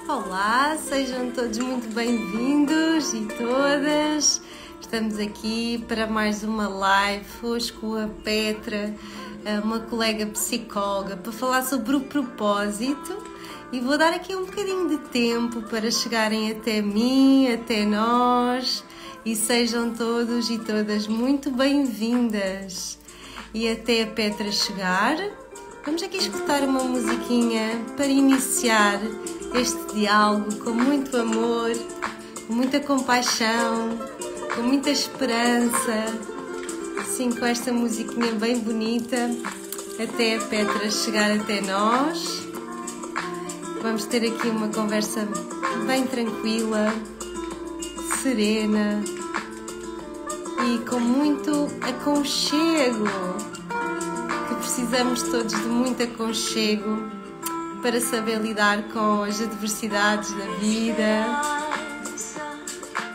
Olá, sejam todos muito bem-vindos e todas. Estamos aqui para mais uma live hoje com a Petra, uma colega psicóloga, para falar sobre o propósito. E vou dar aqui um bocadinho de tempo para chegarem até mim, até nós. E sejam todos e todas muito bem-vindas. E até a Petra chegar, vamos aqui escutar uma musiquinha para iniciar este diálogo com muito amor, com muita compaixão, com muita esperança. Assim, com esta musiquinha bem bonita, até a Petra chegar até nós. Vamos ter aqui uma conversa bem tranquila, serena e com muito aconchego, que precisamos todos de muito aconchego para saber lidar com as adversidades da vida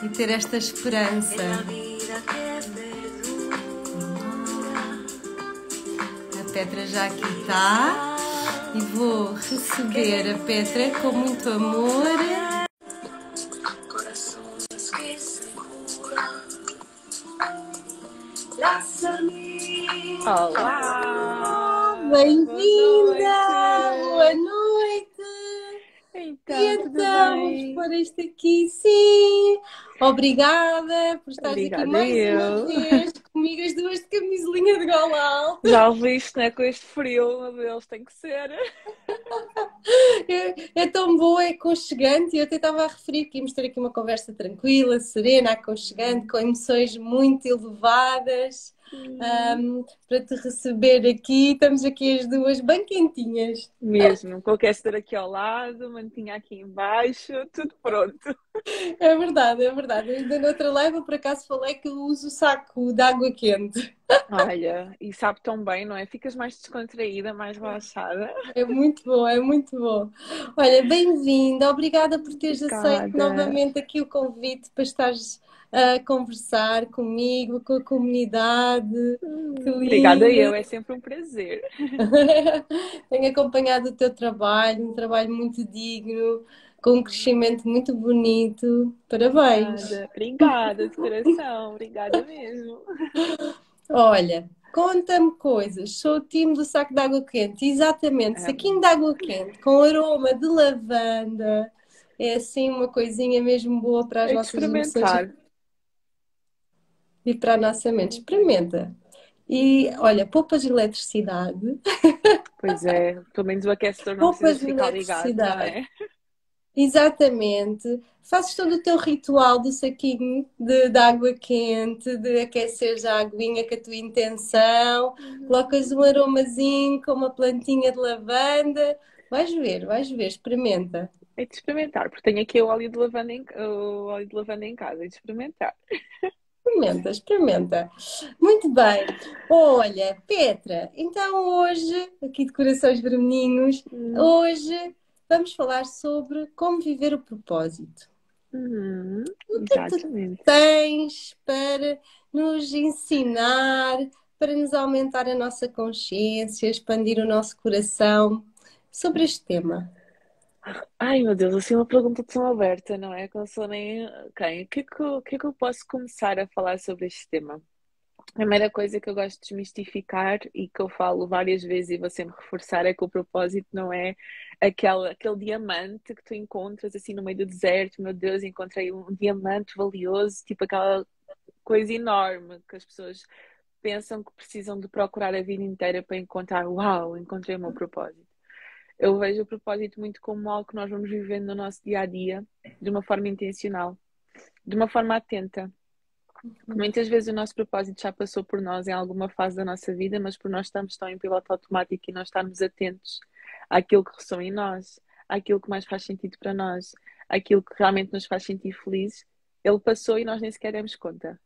e ter esta esperança. A Petra já aqui está e vou receber a Petra com muito amor. Olá! Bem-vinda! Boa noite! Então, Vamos pôr isto aqui, sim! Obrigada por estares Obrigada aqui mais uma vez comigo, as duas de camisolinha de gola alta. Já ouviste, né? Com este frio, meu Deus, tem que ser. É tão boa, é aconchegante. Eu até estava a referir que íamos ter aqui uma conversa tranquila, serena, aconchegante, com emoções muito elevadas. Para te receber aqui, estamos aqui as duas bem quentinhas. Mesmo, com o aquecedor aqui ao lado, mantinha aqui embaixo, tudo pronto. É verdade, é verdade. Ainda noutra live, por acaso, falei que eu uso o saco de água quente. Olha, e sabe tão bem, não é? Ficas mais descontraída, mais relaxada. É muito bom, é muito bom. Olha, bem-vinda, obrigada por teres aceito Obrigada. novamente aqui o convite para estares a conversar comigo, com a comunidade. Que Obrigada lindo! eu, é sempre um prazer. Tenho acompanhado o teu trabalho, um trabalho muito digno, com um crescimento muito bonito. Parabéns! Obrigada de coração, obrigada mesmo. Olha, conta-me coisas. Sou o time do saco de água quente. Exatamente, saquinho de água quente com aroma de lavanda. É assim uma coisinha mesmo boa para as É de nossas emoções experimentar. e para a nossa mente. Experimenta. E olha, poupas eletricidade. Pois é, pelo menos o aquecedor não precisa Poupas de ficar ligado, não eletricidade. é? Exatamente. Fazes todo o teu ritual do saquinho de água quente, de aqueceres a aguinha com a tua intenção, colocas um aromazinho com uma plantinha de lavanda. Vais ver, experimenta. É de experimentar, porque tenho aqui o óleo de lavanda em casa, é de experimentar. Experimenta, experimenta. Muito bem. Olha, Petra, então hoje, aqui de corações vermelhinhos, hoje vamos falar sobre como viver o propósito. O que é que tu Exatamente. tens para nos ensinar, para nos aumentar a nossa consciência, expandir o nosso coração sobre este tema? Ai meu Deus, assim uma pergunta tão aberta, não é? Que não sou nem quem. O que é que eu posso começar a falar sobre este tema? A primeira coisa que eu gosto de desmistificar e que eu falo várias vezes e vou sempre reforçar é que o propósito não é aquele diamante que tu encontras assim no meio do deserto. Meu Deus, encontrei um diamante valioso, tipo aquela coisa enorme que as pessoas pensam que precisam de procurar a vida inteira para encontrar, uau, encontrei o meu propósito. Eu vejo o propósito muito como algo que nós vamos vivendo no nosso dia a dia, de uma forma intencional, de uma forma atenta. Que muitas vezes o nosso propósito já passou por nós em alguma fase da nossa vida, mas por nós estamos tão em piloto automático e não estarmos atentos àquilo que ressoa em nós, àquilo que mais faz sentido para nós, àquilo que realmente nos faz sentir felizes, ele passou e nós nem sequer demos conta.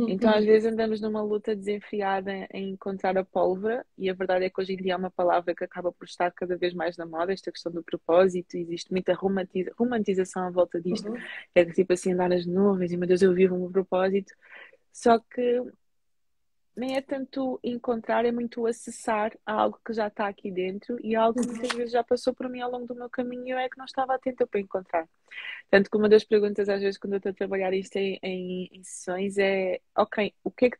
Então, às vezes, andamos numa luta desenfreada em encontrar a pólvora, e a verdade é que hoje em dia é uma palavra que acaba por estar cada vez mais na moda, esta questão do propósito, existe muita romantização à volta disto, é que tipo assim, andar nas nuvens, e meu Deus, eu vivo o meu propósito. Só que nem é tanto encontrar, é muito acessar a algo que já está aqui dentro e algo que muitas vezes já passou por mim ao longo do meu caminho e eu é que não estava atenta para encontrar. Tanto que uma das perguntas, às vezes, quando eu estou a trabalhar isto em sessões é: ok, o que é que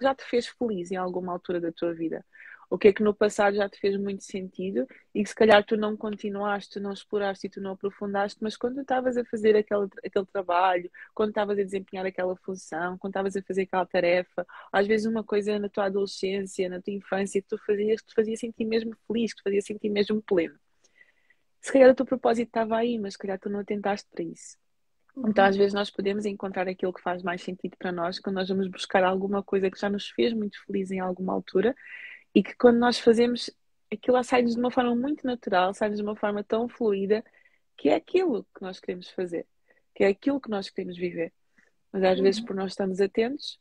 já te fez feliz em alguma altura da tua vida? O que é que no passado já te fez muito sentido e que se calhar tu não continuaste, tu não exploraste e tu não aprofundaste, mas quando tu estavas a fazer aquele trabalho, quando estavas a desempenhar aquela função, quando estavas a fazer aquela tarefa, às vezes uma coisa na tua adolescência, na tua infância, que te fazia sentir mesmo feliz, que te fazia sentir mesmo pleno. Se calhar o teu propósito estava aí, mas se calhar tu não atentaste para isso. Então, às vezes, nós podemos encontrar aquilo que faz mais sentido para nós quando nós vamos buscar alguma coisa que já nos fez muito feliz em alguma altura e que quando nós fazemos, aquilo lá sai-nos de uma forma muito natural, sai-nos de uma forma tão fluida que é aquilo que nós queremos fazer, que é aquilo que nós queremos viver. Mas às vezes, Uhum. por nós estarmos atentos,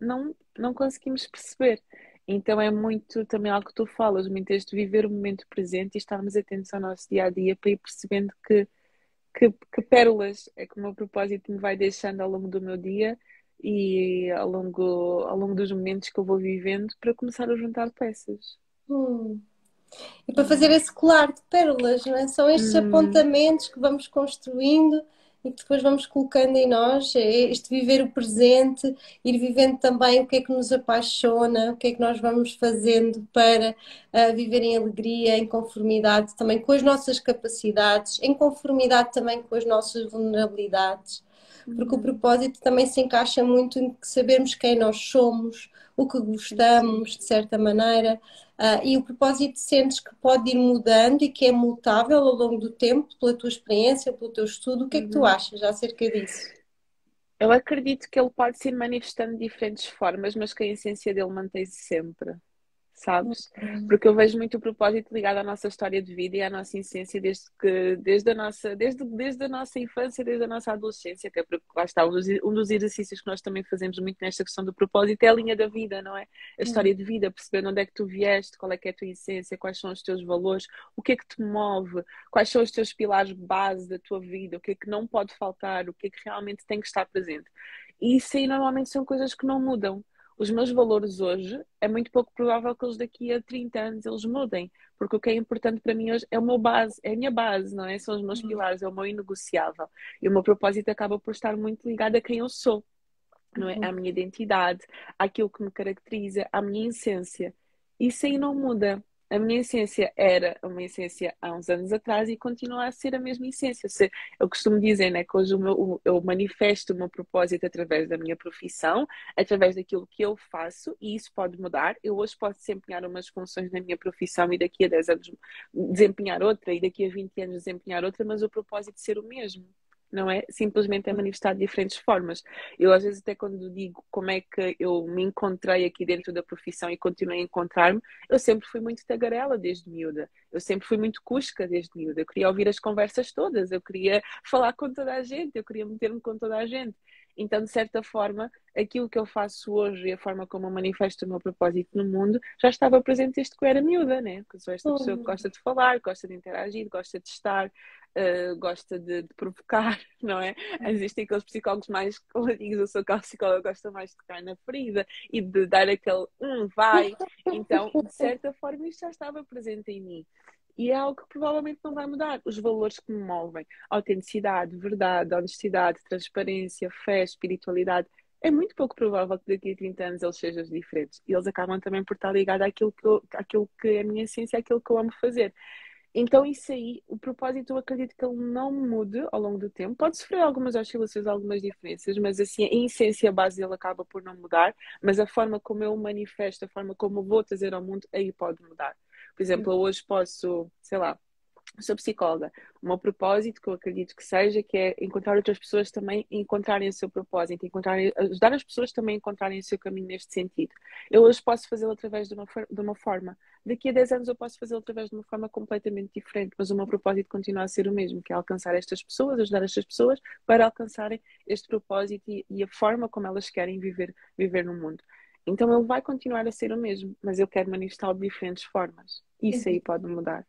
não conseguimos perceber. Então é muito também algo que tu falas, muito este viver o momento presente e estarmos atentos ao nosso dia a dia para ir percebendo que pérolas é que o meu propósito me vai deixando ao longo do meu dia e ao longo dos momentos que eu vou vivendo para começar a juntar peças. Hum. E para fazer Uhum. esse colar de pérolas, não é? São estes Uhum. apontamentos que vamos construindo e que depois vamos colocando em nós, é este viver o presente, ir vivendo também o que é que nos apaixona, o que é que nós vamos fazendo para viver em alegria, em conformidade também com as nossas capacidades, em conformidade também com as nossas vulnerabilidades, porque o Uhum. propósito também se encaixa muito em sabermos quem nós somos, o que Sim. gostamos, de certa maneira. E o propósito sentes que pode ir mudando e que é mutável ao longo do tempo, pela tua experiência, pelo teu estudo. O que é que tu Uhum. achas acerca disso? Eu acredito que ele pode se manifestando de diferentes formas, mas que a essência dele mantém-se sempre. Sabes? Porque eu vejo muito o propósito ligado à nossa história de vida e à nossa essência desde a nossa infância, desde a nossa adolescência, até porque lá está, um dos exercícios que nós também fazemos muito nesta questão do propósito é a linha da vida, não é? A história de vida, perceber onde é que tu vieste, qual é que é a tua essência, quais são os teus valores, o que é que te move, quais são os teus pilares base da tua vida, o que é que não pode faltar, o que é que realmente tem que estar presente. E isso aí normalmente são coisas que não mudam. Os meus valores hoje, é muito pouco provável que eles daqui a 30 anos eles mudem, porque o que é importante para mim hoje é o meu base, é a minha base, não é? São os meus pilares, é o meu inegociável. E o meu propósito acaba por estar muito ligado a quem eu sou, não é? À minha identidade, àquilo que me caracteriza, à minha essência. Isso aí não muda. A minha essência era uma essência há uns anos atrás e continua a ser a mesma essência. Eu costumo dizer, né, que hoje eu manifesto o meu propósito através da minha profissão, através daquilo que eu faço, e isso pode mudar. Eu hoje posso desempenhar umas funções na minha profissão e daqui a 10 anos desempenhar outra, e daqui a 20 anos desempenhar outra, mas o propósito ser o mesmo. Não é? Simplesmente é manifestado de diferentes formas. Eu, às vezes, até quando digo como é que eu me encontrei aqui dentro da profissão e continuei a encontrar-me, eu sempre fui muito tagarela desde miúda. Eu sempre fui muito cusca desde miúda. Eu queria ouvir as conversas todas, eu queria falar com toda a gente, eu queria meter-me com toda a gente. Então, de certa forma, aquilo que eu faço hoje e a forma como eu manifesto o meu propósito no mundo já estava presente desde que eu era miúda, né? Porque eu sou esta pessoa que Hum. gosta de falar, gosta de interagir, gosta de estar, gosta de provocar, não é? Existem aqueles psicólogos mais coladinhos, eu sou aquela psicóloga que gosta mais de tocar na ferida e de dar aquele vai. Então, de certa forma, isto já estava presente em mim. E é algo que provavelmente não vai mudar. Os valores que me movem, autenticidade, verdade, honestidade, transparência, fé, espiritualidade, é muito pouco provável que daqui a 30 anos eles sejam diferentes. E eles acabam também por estar ligados àquilo que é a minha essência, àquilo que eu amo fazer. Então, isso aí, o propósito, eu acredito que ele não mude ao longo do tempo. Pode sofrer algumas oscilações, algumas diferenças, mas assim, em essência, a base dele acaba por não mudar. Mas a forma como eu o manifesto, a forma como eu vou trazer ao mundo, aí pode mudar. Por exemplo, eu hoje posso, sei lá, sou psicóloga. O meu propósito, que eu acredito que seja, que é encontrar outras pessoas também e encontrarem o seu propósito, ajudar as pessoas também a encontrarem o seu caminho neste sentido. Eu hoje posso fazê-lo através de uma forma. Daqui a 10 anos eu posso fazê-lo através de uma forma completamente diferente, mas o meu propósito continua a ser o mesmo, que é alcançar estas pessoas, ajudar estas pessoas para alcançarem este propósito e a forma como elas querem viver no mundo. Então ele vai continuar a ser o mesmo, mas eu quero manifestá-lo de diferentes formas. Isso aí pode mudar.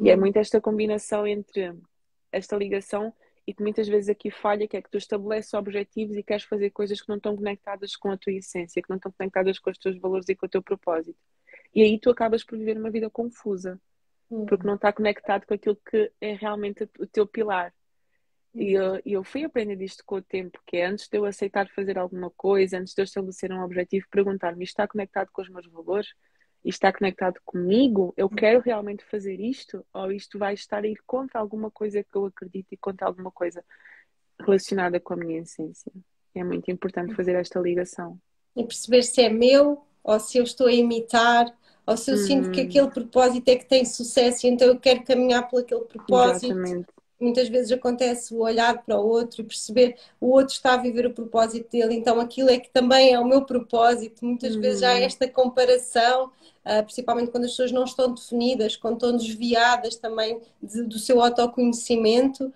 E é Uhum. muito esta combinação entre esta ligação e que muitas vezes aqui falha, que é que tu estabeleces objetivos e queres fazer coisas que não estão conectadas com a tua essência, que não estão conectadas com os teus valores e com o teu propósito. E aí tu acabas por viver uma vida confusa, porque Uhum. não está conectado com aquilo que é realmente o teu pilar. E eu fui aprendendo isto com o tempo, que é antes de eu aceitar fazer alguma coisa, antes de eu estabelecer um objetivo, perguntar-me, isto está conectado com os meus valores? Isto está conectado comigo? Eu quero realmente fazer isto? Ou isto vai estar a ir contra alguma coisa que eu acredito e contra alguma coisa relacionada com a minha essência? É muito importante fazer esta ligação. E perceber se é meu ou se eu estou a imitar ou se eu sinto que Uhum, aquele propósito é que tem sucesso e então eu quero caminhar por aquele propósito. exatamente. Muitas vezes acontece o olhar para o outro e perceber o outro está a viver o propósito dele, então aquilo é que também é o meu propósito. Muitas vezes já há Uhum, esta comparação, principalmente quando as pessoas não estão definidas, quando estão desviadas também do seu autoconhecimento,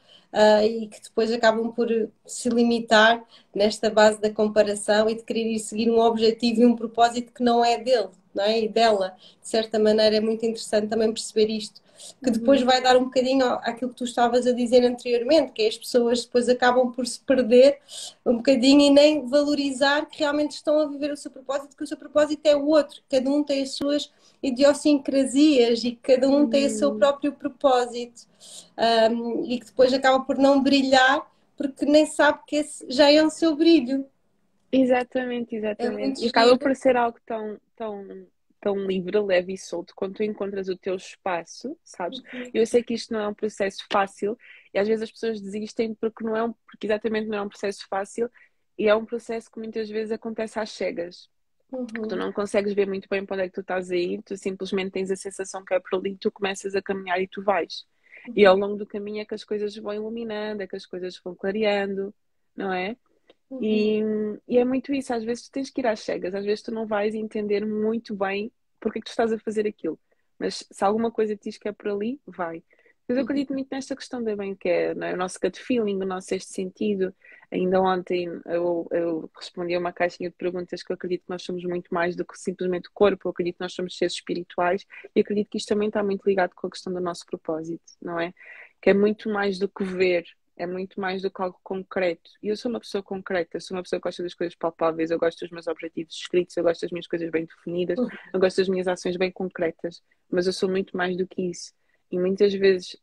e que depois acabam por se limitar nesta base da comparação e de querer ir seguir um objetivo e um propósito que não é dele, não é? E dela. De certa maneira é muito interessante também perceber isto, que depois uhum, vai dar um bocadinho àquilo que tu estavas a dizer anteriormente, que é as pessoas depois acabam por se perder um bocadinho e nem valorizar que realmente estão a viver o seu propósito, que o seu propósito é o outro, cada um tem as suas idiosincrasias e cada um tem o seu uhum. próprio propósito, e que depois acaba por não brilhar porque nem sabe que esse já é o seu brilho. Exatamente, É exatamente. muito E acaba giro. por ser algo tão livre, leve e solto quando tu encontras o teu espaço, sabes? Eu sei que isto não é um processo fácil e às vezes as pessoas desistem porque porque exatamente não é um processo fácil e é um processo que muitas vezes acontece às cegas. Que tu Uhum, não consegues ver muito bem para onde é que tu estás a ir, tu simplesmente tens a sensação que é por ali, tu começas a caminhar e tu vais. E ao uhum, longo do caminho é que as coisas vão iluminando, é que as coisas vão clareando, não é? uhum, E, e é muito isso, às vezes tu tens que ir às cegas, às vezes tu não vais entender muito bem porque é que tu estás a fazer aquilo. Mas se alguma coisa te diz que é por ali, vai. Mas eu acredito uhum. muito nesta questão também, que é, não é, o nosso gut feeling, o nosso sexto sentido. Ainda ontem eu respondi a uma caixinha de perguntas que eu acredito que nós somos muito mais do que simplesmente o corpo, eu acredito que nós somos seres espirituais e acredito que isto também está muito ligado com a questão do nosso propósito, não é? Que é muito mais do que ver, é muito mais do que algo concreto. E eu sou uma pessoa concreta, eu sou uma pessoa que gosta das coisas palpáveis, eu gosto dos meus objetivos escritos, eu gosto das minhas coisas bem definidas, eu gosto das minhas ações bem concretas, mas eu sou muito mais do que isso. E muitas vezes,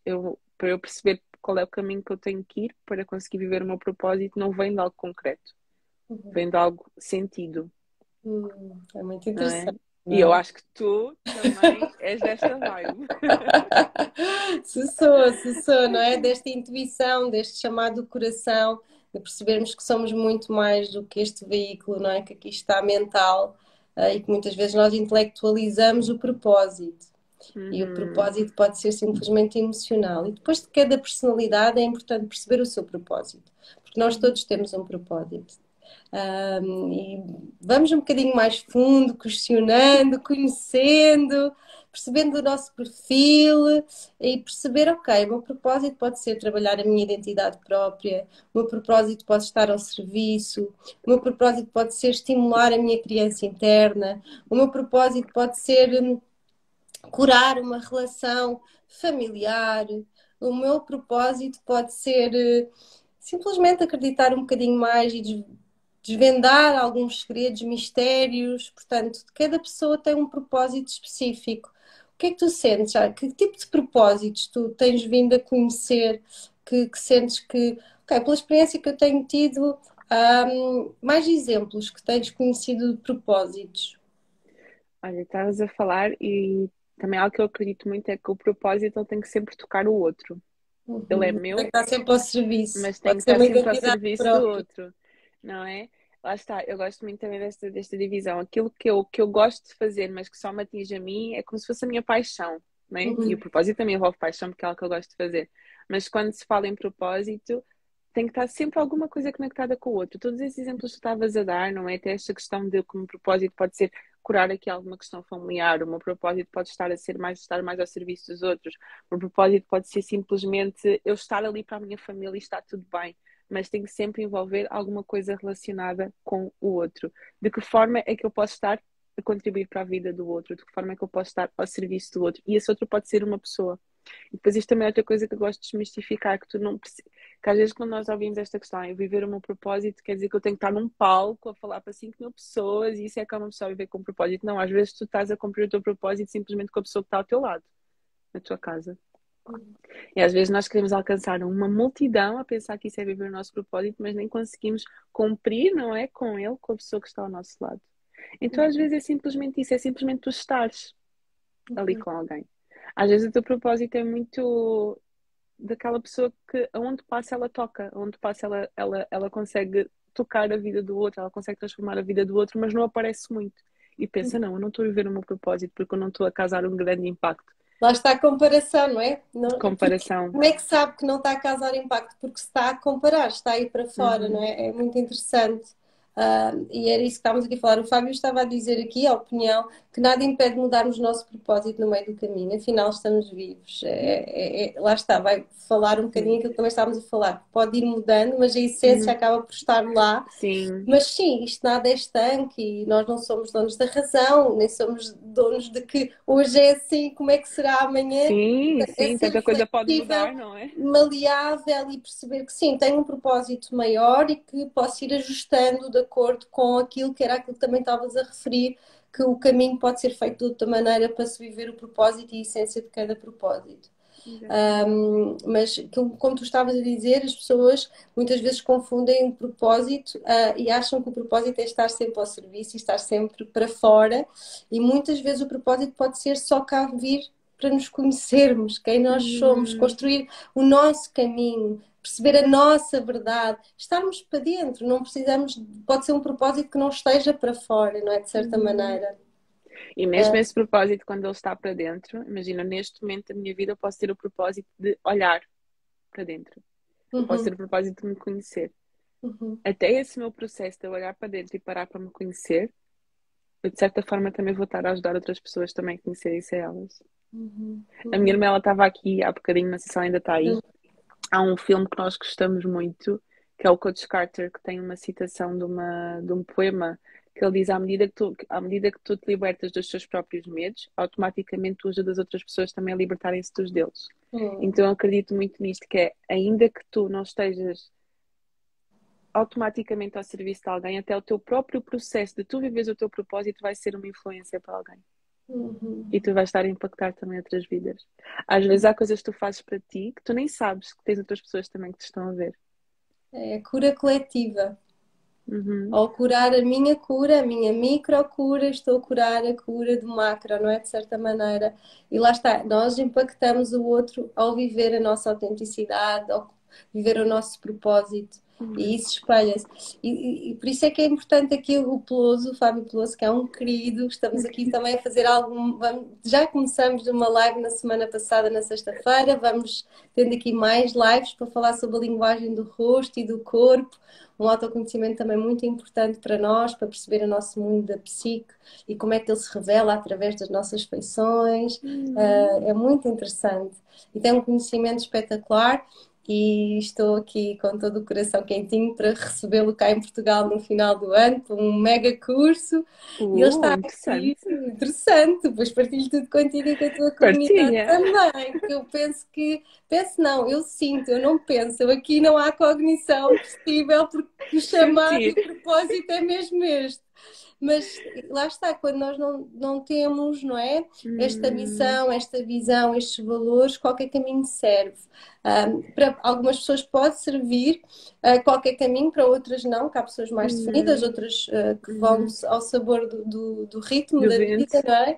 para eu perceber qual é o caminho que eu tenho que ir para conseguir viver o meu propósito, não vem de algo concreto, vem de algo sentido, É muito não é? interessante, E não eu é? acho que tu também és desta vibe. Se sou, não é? Desta intuição, deste chamado do coração, de percebermos que somos muito mais do que este veículo, não é? Que aqui está mental, e que muitas vezes nós intelectualizamos o propósito. E o Uhum, propósito pode ser simplesmente emocional. E depois de cada personalidade é importante perceber o seu propósito, porque nós uhum, todos temos um propósito. E vamos um bocadinho mais fundo, questionando, conhecendo, percebendo o nosso perfil e perceber, ok, o meu propósito pode ser trabalhar a minha identidade própria, o meu propósito pode estar ao serviço, o meu propósito pode ser estimular a minha criança interna, o meu propósito pode ser curar uma relação familiar, o meu propósito pode ser simplesmente acreditar um bocadinho mais e desvendar alguns segredos, mistérios. Portanto, cada pessoa tem um propósito específico. O que é que tu sentes? Que tipo de propósitos tu tens vindo a conhecer que sentes que, ok, pela experiência que eu tenho tido, mais exemplos que tens conhecido de propósitos? olha, estavas a falar e também algo que eu acredito muito é que o propósito ele tem que sempre tocar o outro. Ele é Uhum. Tem meu, que estar sempre ao serviço. mas tem que Pode ser estar uma sempre ao identidade serviço do própria. outro, não é? Lá está, eu gosto muito também desta divisão. Aquilo que eu gosto de fazer, mas que só me atinge a mim, é como se fosse a minha paixão, não é? E o Uhum. propósito também envolve paixão, porque é algo que eu gosto de fazer. Mas quando se fala em propósito, tem que estar sempre alguma coisa conectada com o outro. Todos esses exemplos que tu estavas a dar, não é? Até esta questão de como propósito pode ser curar aqui alguma questão familiar, o meu propósito pode estar mais ao serviço dos outros, o meu propósito pode ser simplesmente eu estar ali para a minha família e está tudo bem, mas tem que sempre envolver alguma coisa relacionada com o outro. De que forma é que eu posso estar a contribuir para a vida do outro? De que forma é que eu posso estar ao serviço do outro? E esse outro pode ser uma pessoa. E depois isto também é outra coisa que eu gosto de desmistificar, que tu não precisas. Que às vezes quando nós ouvimos esta questão, eu viver o meu propósito, quer dizer que eu tenho que estar num palco a falar para 5.000 pessoas e isso é que é uma pessoa a viver com um propósito. Não, às vezes tu estás a cumprir o teu propósito simplesmente com a pessoa que está ao teu lado, na tua casa. E às vezes nós queremos alcançar uma multidão a pensar que isso é viver o nosso propósito, mas nem conseguimos cumprir, não é? Com ele, com a pessoa que está ao nosso lado. Então às vezes é simplesmente isso, é simplesmente tu estares ali com alguém. Às vezes o teu propósito é muito daquela pessoa que aonde passa ela toca, aonde passa ela consegue tocar a vida do outro, ela consegue transformar a vida do outro, mas não aparece muito. E pensa, não, eu não estou a viver o meu propósito porque eu não estou a causar um grande impacto. Lá está a comparação, não é? Comparação. Como é que sabe que não está a causar impacto? Porque se está a comparar, está a ir para fora, não é? É muito interessante. E era isso que estávamos aqui a falar. O Fábio estava a dizer aqui, a opinião, que nada impede de mudarmos o nosso propósito no meio do caminho. Afinal, estamos vivos. Lá está, vai falar um bocadinho aquilo que também estávamos a falar. Pode ir mudando, mas a essência acaba por estar lá. Sim. Mas sim, isto nada é estanque e nós não somos donos da razão, nem somos donos de que hoje é assim, como é que será amanhã. Sim, É sim, ser tanta coisa pode flexível, mudar, não é? maleável e perceber que sim, tenho um propósito maior e que posso ir ajustando de acordo com aquilo que era aquilo que também estavas a referir, que o caminho pode ser feito de outra maneira para se viver o propósito e a essência de cada propósito. Mas como tu estavas a dizer, as pessoas muitas vezes confundem o propósito e acham que o propósito é estar sempre ao serviço e estar sempre para fora, e muitas vezes o propósito pode ser só cá vir para nos conhecermos, quem nós somos, construir o nosso caminho, perceber a nossa verdade, estarmos para dentro, não precisamos, pode ser um propósito que não esteja para fora, não é? De certa maneira. E mesmo esse propósito, quando ele está para dentro, imagina, neste momento da minha vida, eu posso ter o propósito de olhar para dentro. Eu posso ter o propósito de me conhecer. Até esse meu processo de eu olhar para dentro e parar para me conhecer, eu de certa forma também vou estar a ajudar outras pessoas também a conhecerem-se a elas. A minha irmã, ela estava aqui há bocadinho, não sei se ela ainda está aí. Há um filme que nós gostamos muito, que é o Coach Carter, que tem uma citação de um poema que ele diz: à medida que tu te libertas dos teus próprios medos, automaticamente tu ajudas outras pessoas também a libertarem-se dos deles. Então eu acredito muito nisto, que é, ainda que tu não estejas automaticamente ao serviço de alguém, até o teu próprio processo de tu viveres o teu propósito vai ser uma influência para alguém. E tu vais estar a impactar também outras vidas. Às vezes há coisas que tu fazes para ti que tu nem sabes que tens outras pessoas também que te estão a ver. É a cura coletiva. Ao curar a minha micro-cura, estou a curar a cura do macro, não é? De certa maneira. E lá está, nós impactamos o outro ao viver a nossa autenticidade, ao viver o nosso propósito. E isso espelha-se. E por isso é que é importante aqui o Peloso, o Fábio Peloso, que é um querido. Estamos aqui também a fazer algum. Já começamos uma live na semana passada, na sexta-feira. Vamos tendo aqui mais lives para falar sobre a linguagem do rosto e do corpo. Um autoconhecimento também muito importante para nós, para perceber o nosso mundo da psique e como é que ele se revela através das nossas feições. É muito interessante. E tem um conhecimento espetacular. E estou aqui com todo o coração quentinho para recebê-lo cá em Portugal no final do ano, para um mega curso. E ele está aqui, Interessante. interessante. Depois partilho tudo contigo e com a tua comunidade Partilha. também. Que eu penso não, eu sinto, eu não penso. Aqui não há cognição possível, porque o chamado e o propósito é mesmo este. Mas lá está, quando nós não temos, não é? Esta missão, esta visão, estes valores, qualquer caminho serve. Para algumas pessoas pode servir qualquer caminho, para outras não, que há pessoas mais definidas, outras que vão ao sabor do ritmo da vida, não é?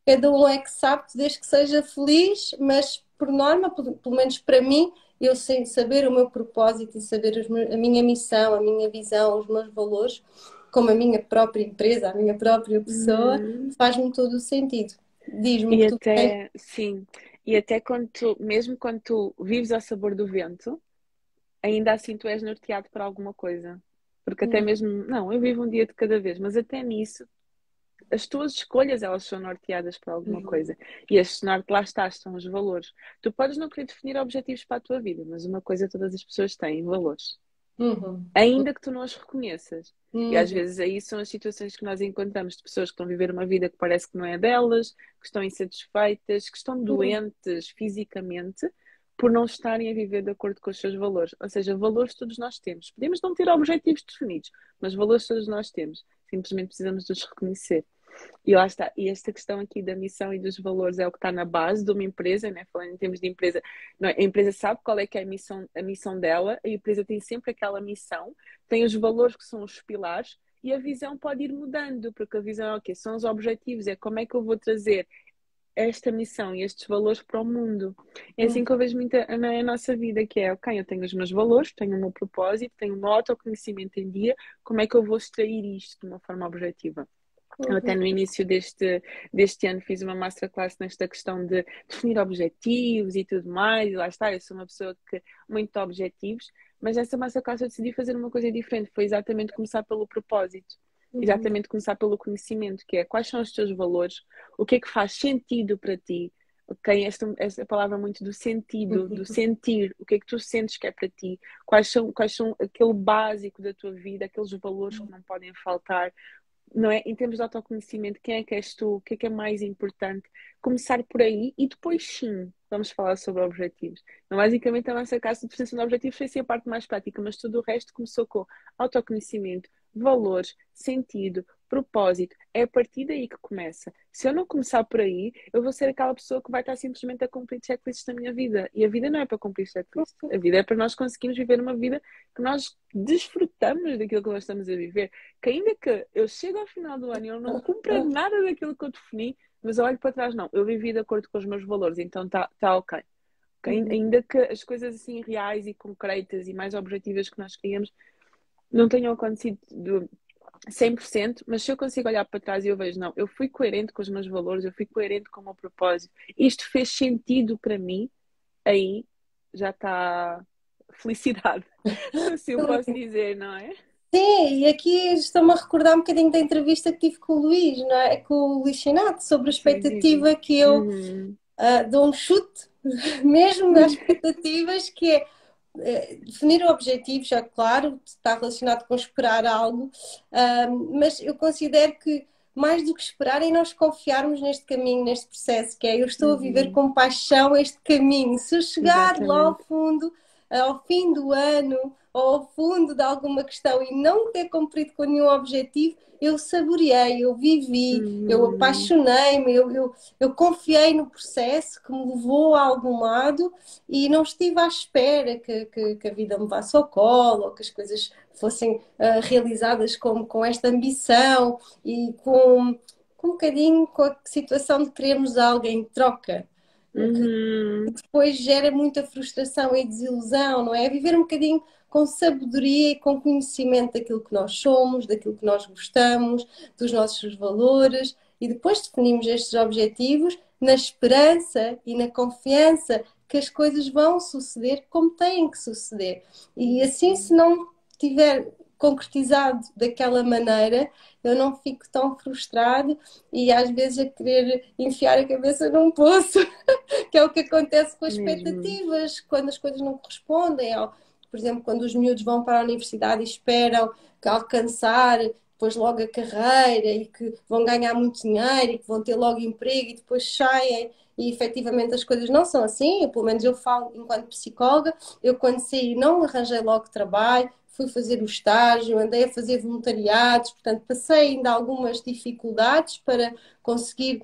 Cada um é que sabe, desde que seja feliz, mas por norma, pelo menos para mim, eu sei saber o meu propósito e saber a minha missão, a minha visão, os meus valores, como a minha própria empresa, a minha própria pessoa, faz-me todo o sentido. Diz-me o que tu tens. Sim, e até mesmo quando tu vives ao sabor do vento, ainda assim tu és norteado por alguma coisa. Porque até mesmo, não, eu vivo um dia de cada vez, mas até nisso, as tuas escolhas, elas são norteadas por alguma coisa. E este norte, lá está, são os valores. Tu podes não querer definir objetivos para a tua vida, mas uma coisa todas as pessoas têm, valores. Ainda que tu não as reconheças. E às vezes aí são as situações que nós encontramos de pessoas que estão a viver uma vida que parece que não é delas, que estão insatisfeitas, que estão doentes fisicamente, por não estarem a viver de acordo com os seus valores. Ou seja, valores todos nós temos. Podemos não ter objetivos definidos, mas valores todos nós temos. Simplesmente precisamos de os reconhecer. E lá está. E esta questão aqui da missão e dos valores é o que está na base de uma empresa, né? Falando em termos de empresa, não é? A empresa sabe qual é que é a missão dela, a empresa tem sempre aquela missão, tem os valores que são os pilares, e a visão pode ir mudando, porque a visão é o quê? São os objetivos, é como é que eu vou trazer esta missão e estes valores para o mundo. É assim que eu vejo muito na nossa vida, que é, ok, eu tenho os meus valores, tenho o meu propósito, tenho o meu autoconhecimento em dia, como é que eu vou extrair isto de uma forma objetiva? Eu até no início deste ano fiz uma masterclass nesta questão de definir objetivos e tudo mais, e lá está, eu sou uma pessoa que muito de objetivos, mas nessa masterclass eu decidi fazer uma coisa diferente, foi exatamente começar pelo propósito. Exatamente começar pelo conhecimento, que é quais são os teus valores, o que é que faz sentido para ti, ok? Esta palavra muito do sentido, do sentir, o que é que tu sentes que é para ti, quais são aquele básico da tua vida, aqueles valores que não podem faltar, não é? Em termos de autoconhecimento, quem é que és tu, o que é mais importante? Começar por aí e depois sim, vamos falar sobre objetivos. Então, basicamente, a nossa casa de definição de objetivos foi assim a parte mais prática, mas tudo o resto começou com autoconhecimento, valores, sentido, propósito. É a partir daí que começa. Se eu não começar por aí, eu vou ser aquela pessoa que vai estar simplesmente a cumprir checklists na minha vida. E a vida não é para cumprir checklists. A vida é para nós conseguirmos viver uma vida que nós desfrutamos daquilo que nós estamos a viver. Que ainda que eu chegue ao final do ano e eu não cumpra nada daquilo que eu defini, mas eu olho para trás, não, eu vivi de acordo com os meus valores, então tá ok. Ainda que as coisas assim reais e concretas e mais objetivas que nós queríamos não tenham acontecido 100%, mas se eu consigo olhar para trás e eu vejo, não, eu fui coerente com os meus valores, eu fui coerente com o meu propósito, isto fez sentido para mim, aí já está felicidade, se eu posso dizer, não é? Sim, e aqui estou-me a recordar um bocadinho da entrevista que tive com o Luís, não é? Com o Luís Chinato, sobre a Sim, sim. expectativa que eu dou um chute, mesmo nas expectativas, que é definir o objetivo, já claro, está relacionado com esperar algo, mas eu considero que mais do que esperar é nós confiarmos neste caminho, neste processo, que é eu estou a viver com paixão este caminho. Se eu chegar lá ao Exatamente. fundo, ao fim do ano, ou ao fundo de alguma questão e não ter cumprido com nenhum objetivo, eu saboreei, eu vivi, eu apaixonei-me, eu confiei no processo que me levou a algum lado e não estive à espera que a vida me vasse ao colo ou que as coisas fossem realizadas com esta ambição e com um bocadinho com a situação de querermos algo em troca. Que depois gera muita frustração e desilusão, não é? Viver um bocadinho com sabedoria e com conhecimento daquilo que nós somos, daquilo que nós gostamos, dos nossos valores, e depois definimos estes objetivos na esperança e na confiança que as coisas vão suceder como têm que suceder. E assim, se não tiver concretizado daquela maneira, eu não fico tão frustrado e às vezes a querer enfiar a cabeça num poço, que é o que acontece com as expectativas, quando as coisas não correspondem. Por exemplo, quando os miúdos vão para a universidade e esperam que alcançar depois logo a carreira e que vão ganhar muito dinheiro e que vão ter logo emprego e depois saem e efetivamente as coisas não são assim, pelo menos eu falo enquanto psicóloga, eu quando saí não arranjei logo trabalho, fui fazer o estágio, andei a fazer voluntariados, portanto passei ainda algumas dificuldades para conseguir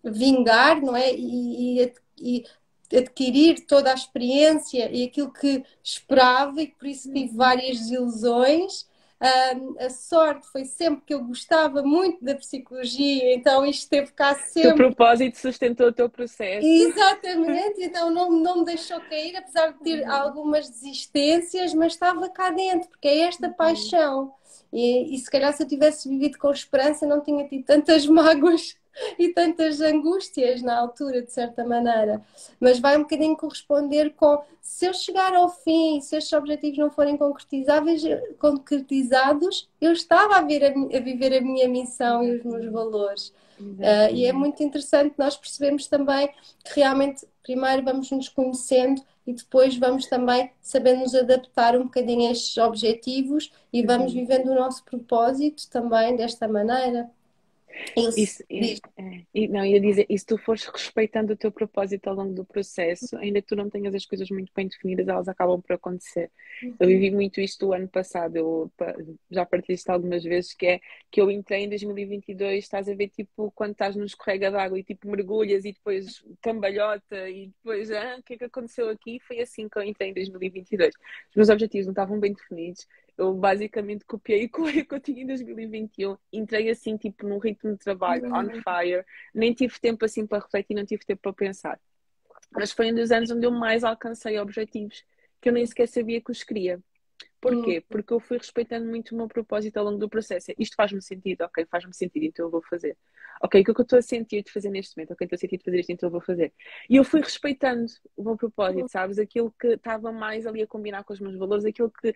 vingar, não é? E adquirir toda a experiência e aquilo que esperava e por isso tive várias desilusões. A sorte foi sempre que eu gostava muito da psicologia, então isto esteve cá O teu sempre. propósito sustentou o teu processo. Exatamente, então não me deixou cair, apesar de ter algumas desistências, mas estava cá dentro, porque é esta paixão. E se calhar se eu tivesse vivido com esperança, não tinha tido tantas mágoas e tantas angústias na altura, de certa maneira. Mas vai um bocadinho corresponder com se eu chegar ao fim, se estes objetivos não forem concretizados, eu estava a viver a minha missão e os meus valores. E é muito interessante nós percebemos também que realmente primeiro vamos nos conhecendo e depois vamos também sabendo nos adaptar um bocadinho a estes objetivos e vamos vivendo o nosso propósito também desta maneira. Isso, Isso, diz. não, ia dizer, e se tu fores respeitando o teu propósito ao longo do processo, ainda que tu não tenhas as coisas muito bem definidas, elas acabam por acontecer. Eu Uhum. vivi muito isto o ano passado, já partilhei isto algumas vezes, que é que eu entrei em 2022, estás a ver, tipo, quando estás num escorrega d'água e tipo mergulhas e depois cambalhota e depois, o que é que aconteceu aqui? Foi assim que eu entrei em 2022. Os meus objetivos não estavam bem definidos. Eu basicamente copiei e colei o que eu tinha em 2021. Entrei assim, tipo, num ritmo de trabalho, on fire. Nem tive tempo assim para refletir, não tive tempo para pensar. Mas foi um dos anos onde eu mais alcancei objetivos que eu nem sequer sabia que os queria. Uhum. Porquê? Porque eu fui respeitando muito o meu propósito ao longo do processo. Isto faz-me sentido, ok, faz-me sentido, então eu vou fazer. Ok, o que é que eu estou a sentir de fazer neste momento? Ok, estou a sentir de fazer isto, então eu vou fazer. E eu fui respeitando o meu propósito, sabes? Aquilo que estava mais ali a combinar com os meus valores, aquilo que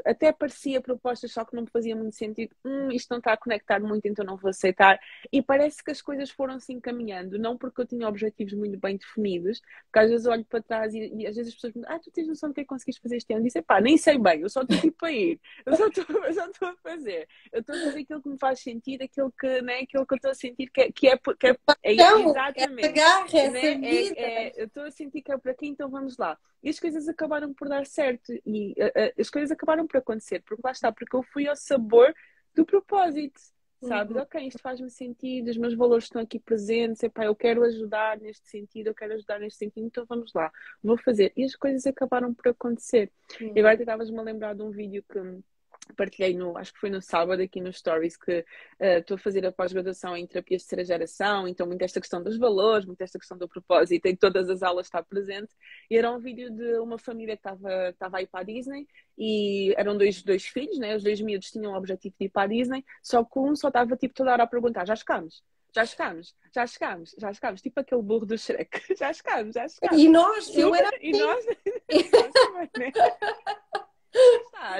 até parecia propostas, só que não me fazia muito sentido. Isto não está a conectar muito, então não vou aceitar. E parece que as coisas foram se encaminhando, não porque eu tinha objetivos muito bem definidos, porque às vezes olho para trás e às vezes as pessoas me dizem, tu tens noção do que é que conseguiste fazer este ano? Eu disse, pá, nem sei bem, eu só estou tipo a ir, eu só estou a fazer. Eu estou a fazer aquilo que me faz sentido, aquilo que, né, aquilo que eu estou a sentir é Então, essa exatamente. garra, essa Né? vida. Eu estou a sentir que é por aqui, então vamos lá. E as coisas acabaram por dar certo e as coisas acabaram por acontecer, porque lá está, porque eu fui ao sabor do propósito, sabes? Uhum. Ok, isto faz-me sentido, os meus valores estão aqui presentes, epá, eu quero ajudar neste sentido, eu quero ajudar neste sentido, então vamos lá, vou fazer. E as coisas acabaram por acontecer. E agora Uhum. tu estavas-me a lembrar de um vídeo que partilhei no, acho que foi no sábado aqui nos Stories que estou a fazer a pós-graduação em terapias de terceira geração, então muito esta questão dos valores, muito esta questão do propósito, em todas as aulas está presente, e era um vídeo de uma família que estava a ir para a Disney, e eram dois filhos, né? Os dois miúdos tinham o objetivo de ir para a Disney, só que um só estava tipo toda hora a perguntar, já chegamos? Já chegamos, já chegamos, já chegamos, tipo aquele burro do Shrek, já chegamos, já E chegamos, nós, eu super, era e assim. nós, nós também, né?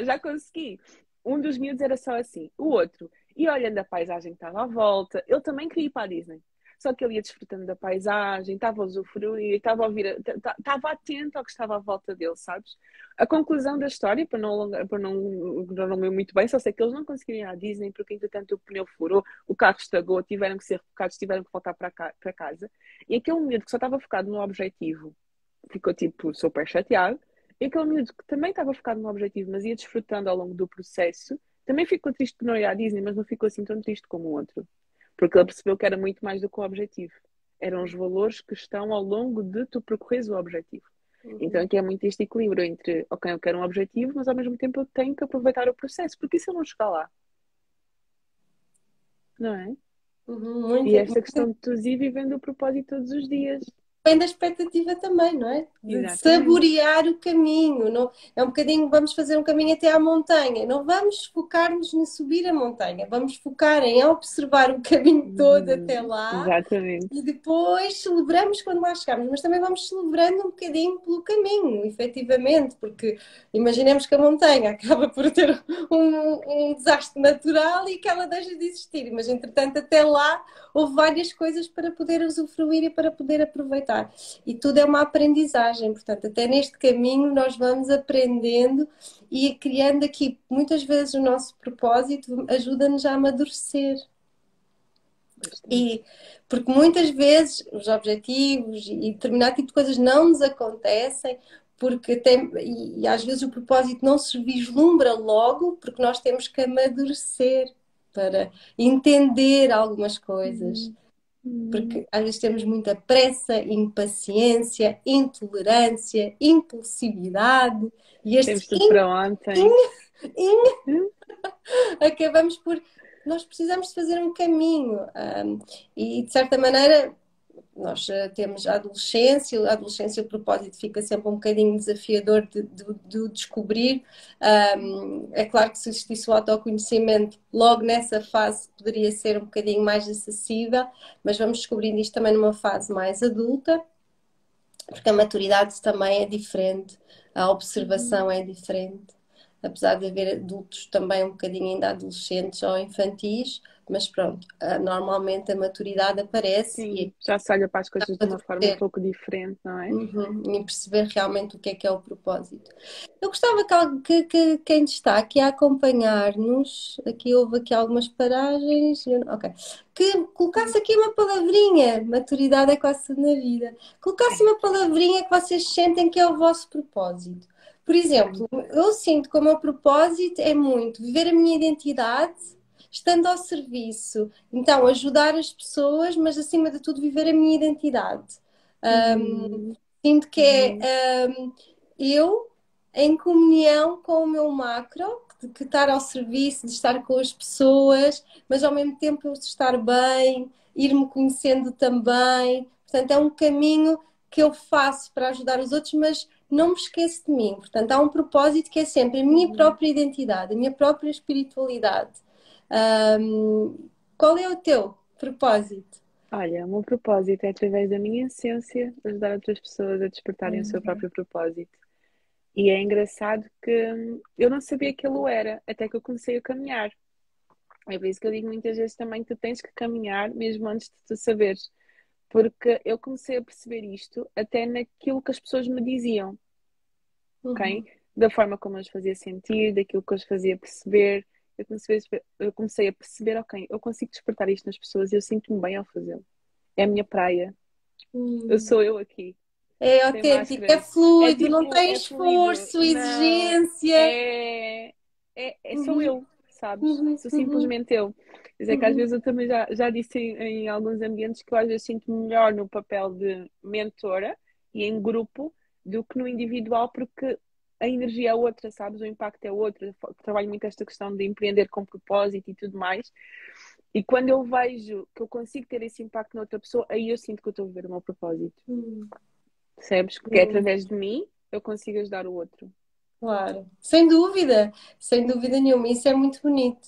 Já consegui. Um dos miúdos era só assim. O outro ia olhando a paisagem que estava à volta. Ele também queria ir para a Disney. Só que ele ia desfrutando da paisagem, estava a usufruir, estava a ouvir, estava atento ao que estava à volta dele, sabes? A conclusão da história, para não ir muito bem, só sei que eles não conseguiram ir à Disney porque, entretanto, o pneu furou, o carro estragou, tiveram que ser rebocados, tiveram que voltar para casa. E aquele miúdo que só estava focado no objetivo ficou, tipo, super chateado. E aquele miúdo que também estava focado no objetivo, mas ia desfrutando ao longo do processo, também ficou triste por não ir à Disney, mas não ficou assim tão triste como o outro. Porque ele percebeu que era muito mais do que o objetivo. Eram os valores que estão ao longo de tu percorreres o objetivo. Então Uhum. aqui é muito este equilíbrio entre, ok, eu quero um objetivo, mas ao mesmo tempo eu tenho que aproveitar o processo, porque e se eu não chegar lá? Não é? Uhum. E Muito, esta questão de tu ir vivendo o propósito todos os dias. bem da expectativa também, não é? De Exatamente. saborear o caminho. Não, é um bocadinho, vamos fazer um caminho até à montanha. Não vamos focar-nos em subir a montanha, vamos focar em observar o caminho todo até lá Exatamente. e depois celebramos quando lá chegamos, mas também vamos celebrando um bocadinho pelo caminho, efetivamente, porque imaginemos que a montanha acaba por ter um desastre natural e que ela deixa de existir, mas entretanto até lá houve várias coisas para poder usufruir e para poder aproveitar. E tudo é uma aprendizagem, portanto, até neste caminho nós vamos aprendendo e criando aqui, muitas vezes o nosso propósito ajuda-nos a amadurecer. Bastante. E porque muitas vezes os objetivos e determinado tipo de coisas não nos acontecem porque e às vezes o propósito não se vislumbra logo porque nós temos que amadurecer para entender algumas coisas. Hum, hum. Porque às vezes temos muita pressa, impaciência, intolerância, impulsividade e estes Temos tudo para ontem. Hum? acabamos por. Nós precisamos de fazer um caminho e de certa maneira nós temos a adolescência, o propósito fica sempre um bocadinho desafiador de descobrir. É claro que se existisse o autoconhecimento, logo nessa fase poderia ser um bocadinho mais acessível, mas vamos descobrindo isto também numa fase mais adulta, porque a maturidade também é diferente, a observação Uhum. é diferente. apesar de haver adultos também um bocadinho ainda adolescentes ou infantis, mas pronto, normalmente a maturidade aparece e Sim, já se olha para as coisas de uma forma um amadurecer. pouco diferente, não é? Uhum, e perceber realmente o que é o propósito. Eu gostava que quem está aqui a acompanhar-nos, aqui houve aqui algumas paragens, ok, que colocasse aqui uma palavrinha, maturidade é quase tudo na vida, colocasse É. uma palavrinha que vocês sentem que é o vosso propósito. Por Hum, exemplo, eu sinto que o meu propósito é muito viver a minha identidade, estando ao serviço, então ajudar as pessoas, mas acima de tudo viver a minha identidade. uhum, Sinto que uhum, eu em comunhão com o meu macro, que estar ao serviço, de estar com as pessoas, mas ao mesmo tempo eu estar bem, ir-me conhecendo também. Portanto, é um caminho que eu faço para ajudar os outros, mas não me esqueço de mim. Portanto, há um propósito que é sempre a minha uhum. própria identidade, a minha própria espiritualidade. Qual é o teu propósito? Olha, o meu propósito é, através da minha essência, ajudar outras pessoas a despertarem o seu próprio propósito. E é engraçado que eu não sabia que ele o era, até que eu comecei a caminhar. É por isso que eu digo muitas vezes também que tu tens que caminhar mesmo antes de tu saberes. Porque eu comecei a perceber isto até naquilo que as pessoas me diziam, ok? Uhum. Da forma como eu os fazia sentir, daquilo que eu os fazia perceber. Eu comecei a perceber, ok, eu consigo despertar isto nas pessoas e eu sinto-me bem ao fazê-lo. É a minha praia. Eu Hum. sou eu aqui, É sem autêntico, é máscaras. É fluido, não tipo, tem é fluido. esforço, Não, exigência. sou Uhum, eu, sabes? uhum, Sou uhum, simplesmente eu. Mas é que às uhum, vezes eu também já disse em alguns ambientes que eu às vezes sinto-me melhor no papel de mentora e em grupo do que no individual, porque a energia é outra, sabes? O impacto é outro. Eu trabalho muito esta questão de empreender com propósito e tudo mais. E quando eu vejo que eu consigo ter esse impacto na outra pessoa, aí eu sinto que eu estou a viver o meu propósito. uhum, Percebes? Porque é uhum. através de mim eu consigo ajudar o outro. Claro, sem dúvida nenhuma, isso é muito bonito.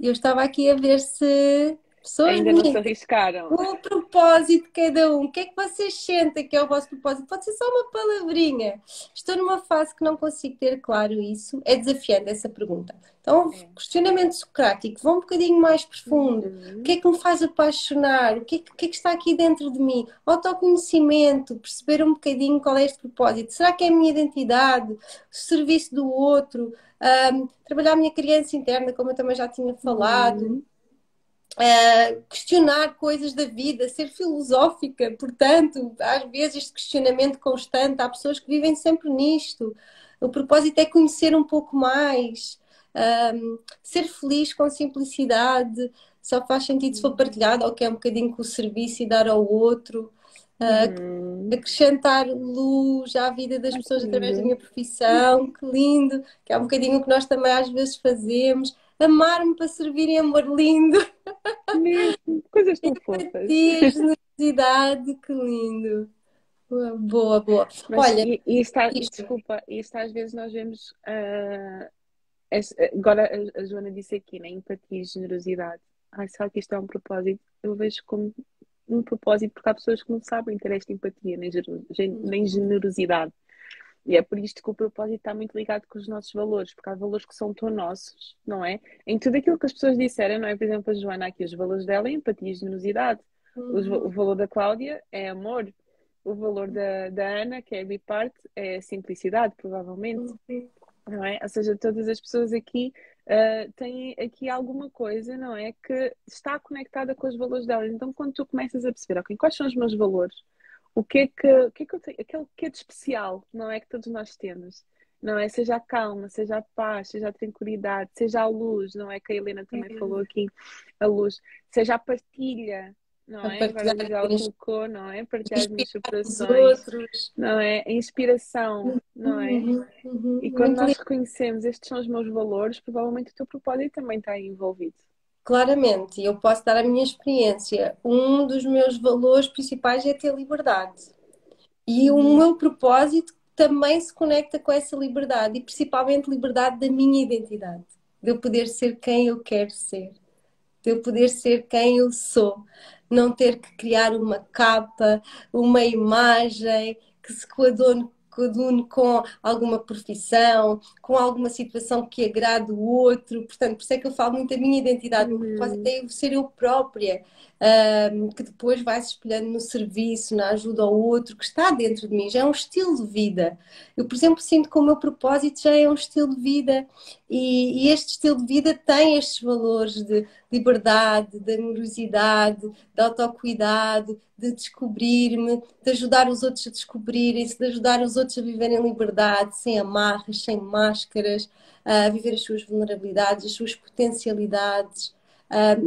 Eu estava aqui a ver se pessoas Ainda não se bonitas. arriscaram. O propósito de cada um. O que é que vocês sentem que é o vosso propósito? Pode ser só uma palavrinha. Estou numa fase que não consigo ter claro isso. É desafiante essa pergunta. Então, É. questionamento socrático, vá um bocadinho mais profundo. O que Uhum. é que me faz apaixonar? O que é que está aqui dentro de mim? Autoconhecimento, perceber um bocadinho qual é este propósito. Será que é a minha identidade? O serviço do outro? Trabalhar a minha criança interna, como eu também já tinha falado, Uhum. questionar coisas da vida, ser filosófica, portanto, às vezes este questionamento constante, há pessoas que vivem sempre nisto. O propósito é conhecer um pouco mais, ser feliz com simplicidade, só faz sentido se for partilhado, ou que é um bocadinho com o serviço e dar ao outro. Uhum. Acrescentar luz à vida das Ai, que pessoas através da lindo. minha profissão, que lindo, que é um bocadinho o que nós também às vezes fazemos. Amar-me para servir em amor lindo. Mesmo. Coisas tão fofas. Empatia, generosidade, que lindo. Boa, boa. Mas Olha, isto. desculpa, isto às vezes nós vemos. Agora a Joana disse aqui, né? Empatia e generosidade. Ai, será que isto é um propósito? Eu vejo como um propósito porque há pessoas que não sabem ter esta empatia nem generosidade. E é por isto que o propósito está muito ligado com os nossos valores, porque há valores que são tão nossos, não é? Em tudo aquilo que as pessoas disseram, não é? Por exemplo, a Joana aqui, os valores dela é empatia e generosidade. O Uhum, valor da Cláudia é amor. O valor da Ana, que é a biparte, é simplicidade, provavelmente, uhum, não é? Ou seja, todas as pessoas aqui têm aqui alguma coisa, não é? Que está conectada com os valores delas. Então, quando tu começas a perceber, ok, quais são os meus valores? O que é que eu tenho? Aquele que é de especial, não é? Que todos nós temos. Não é? Seja a calma, seja a paz, seja a tranquilidade, seja a luz, não é? Que a Helena também falou aqui, a luz. Seja a partilha, não a é? Agora a partilhar as Gisela minhas, colocou, não é? Partilhar as minhas inspirar os superações, outros. não é? A inspiração, não é? Uhum, uhum, E quando muito nós lindo. reconhecemos estes são os meus valores, provavelmente o teu propósito também está aí envolvido. Claramente, eu posso dar a minha experiência. Um dos meus valores principais é ter liberdade. E o Uhum, meu propósito também se conecta com essa liberdade, e principalmente liberdade da minha identidade, de eu poder ser quem eu quero ser, de eu poder ser quem eu sou, não ter que criar uma capa, uma imagem que se coadune coadune com alguma profissão, com alguma situação que agrade o outro. Portanto, por isso é que eu falo muito da minha identidade. O meu propósito Uhum. é eu ser eu própria, que depois vai se espelhando no serviço, na ajuda ao outro, que está dentro de mim. Já é um estilo de vida. Eu, por exemplo, sinto que o meu propósito já é um estilo de vida. E este estilo de vida tem estes valores de liberdade, de amorosidade, de autocuidado, de descobrir-me, de ajudar os outros a descobrirem-se, de ajudar os outros a viverem em liberdade, sem amarras, sem máscaras, a viver as suas vulnerabilidades, as suas potencialidades.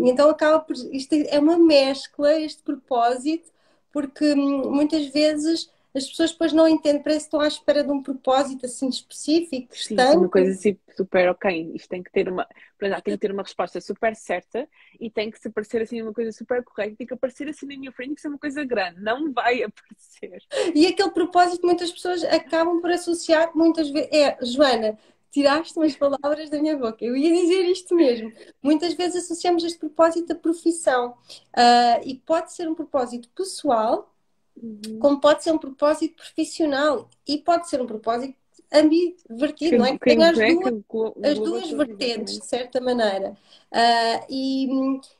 Então acaba por. Isto é uma mescla, este propósito, porque muitas vezes as pessoas depois não entendem, parece que estão à espera de um propósito assim específico, Sim, sim, uma coisa distante. assim super ok. Isto tem que ter uma, para já tem que ter uma resposta super certa e tem que se parecer assim uma coisa super correta, tem que aparecer assim na minha frente, tem que ser uma coisa grande, não vai aparecer. E aquele propósito muitas pessoas acabam por associar muitas vezes. É, Joana, tiraste umas palavras da minha boca. Eu ia dizer isto mesmo. Muitas vezes associamos este propósito à profissão. E pode ser um propósito pessoal, Uhum. como pode ser um propósito profissional. E pode ser um propósito ambivertido, não é? Que tem Que as engloba duas tudo, vertentes, de exatamente. certa maneira. Ah, e,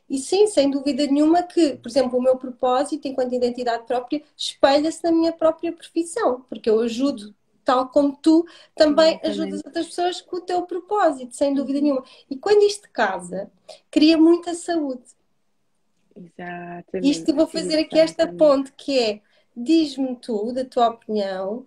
e sim, sem dúvida nenhuma que, por exemplo, o meu propósito, enquanto identidade própria, espelha-se na minha própria profissão, porque eu ajudo, Uhum. tal como tu, também ajudas Exatamente. outras pessoas com o teu propósito, sem dúvida Uhum. nenhuma. E quando isto casa, cria muita saúde. Isto eu Exatamente, vou fazer aqui esta exatamente. ponte que é, diz-me tu, da tua opinião,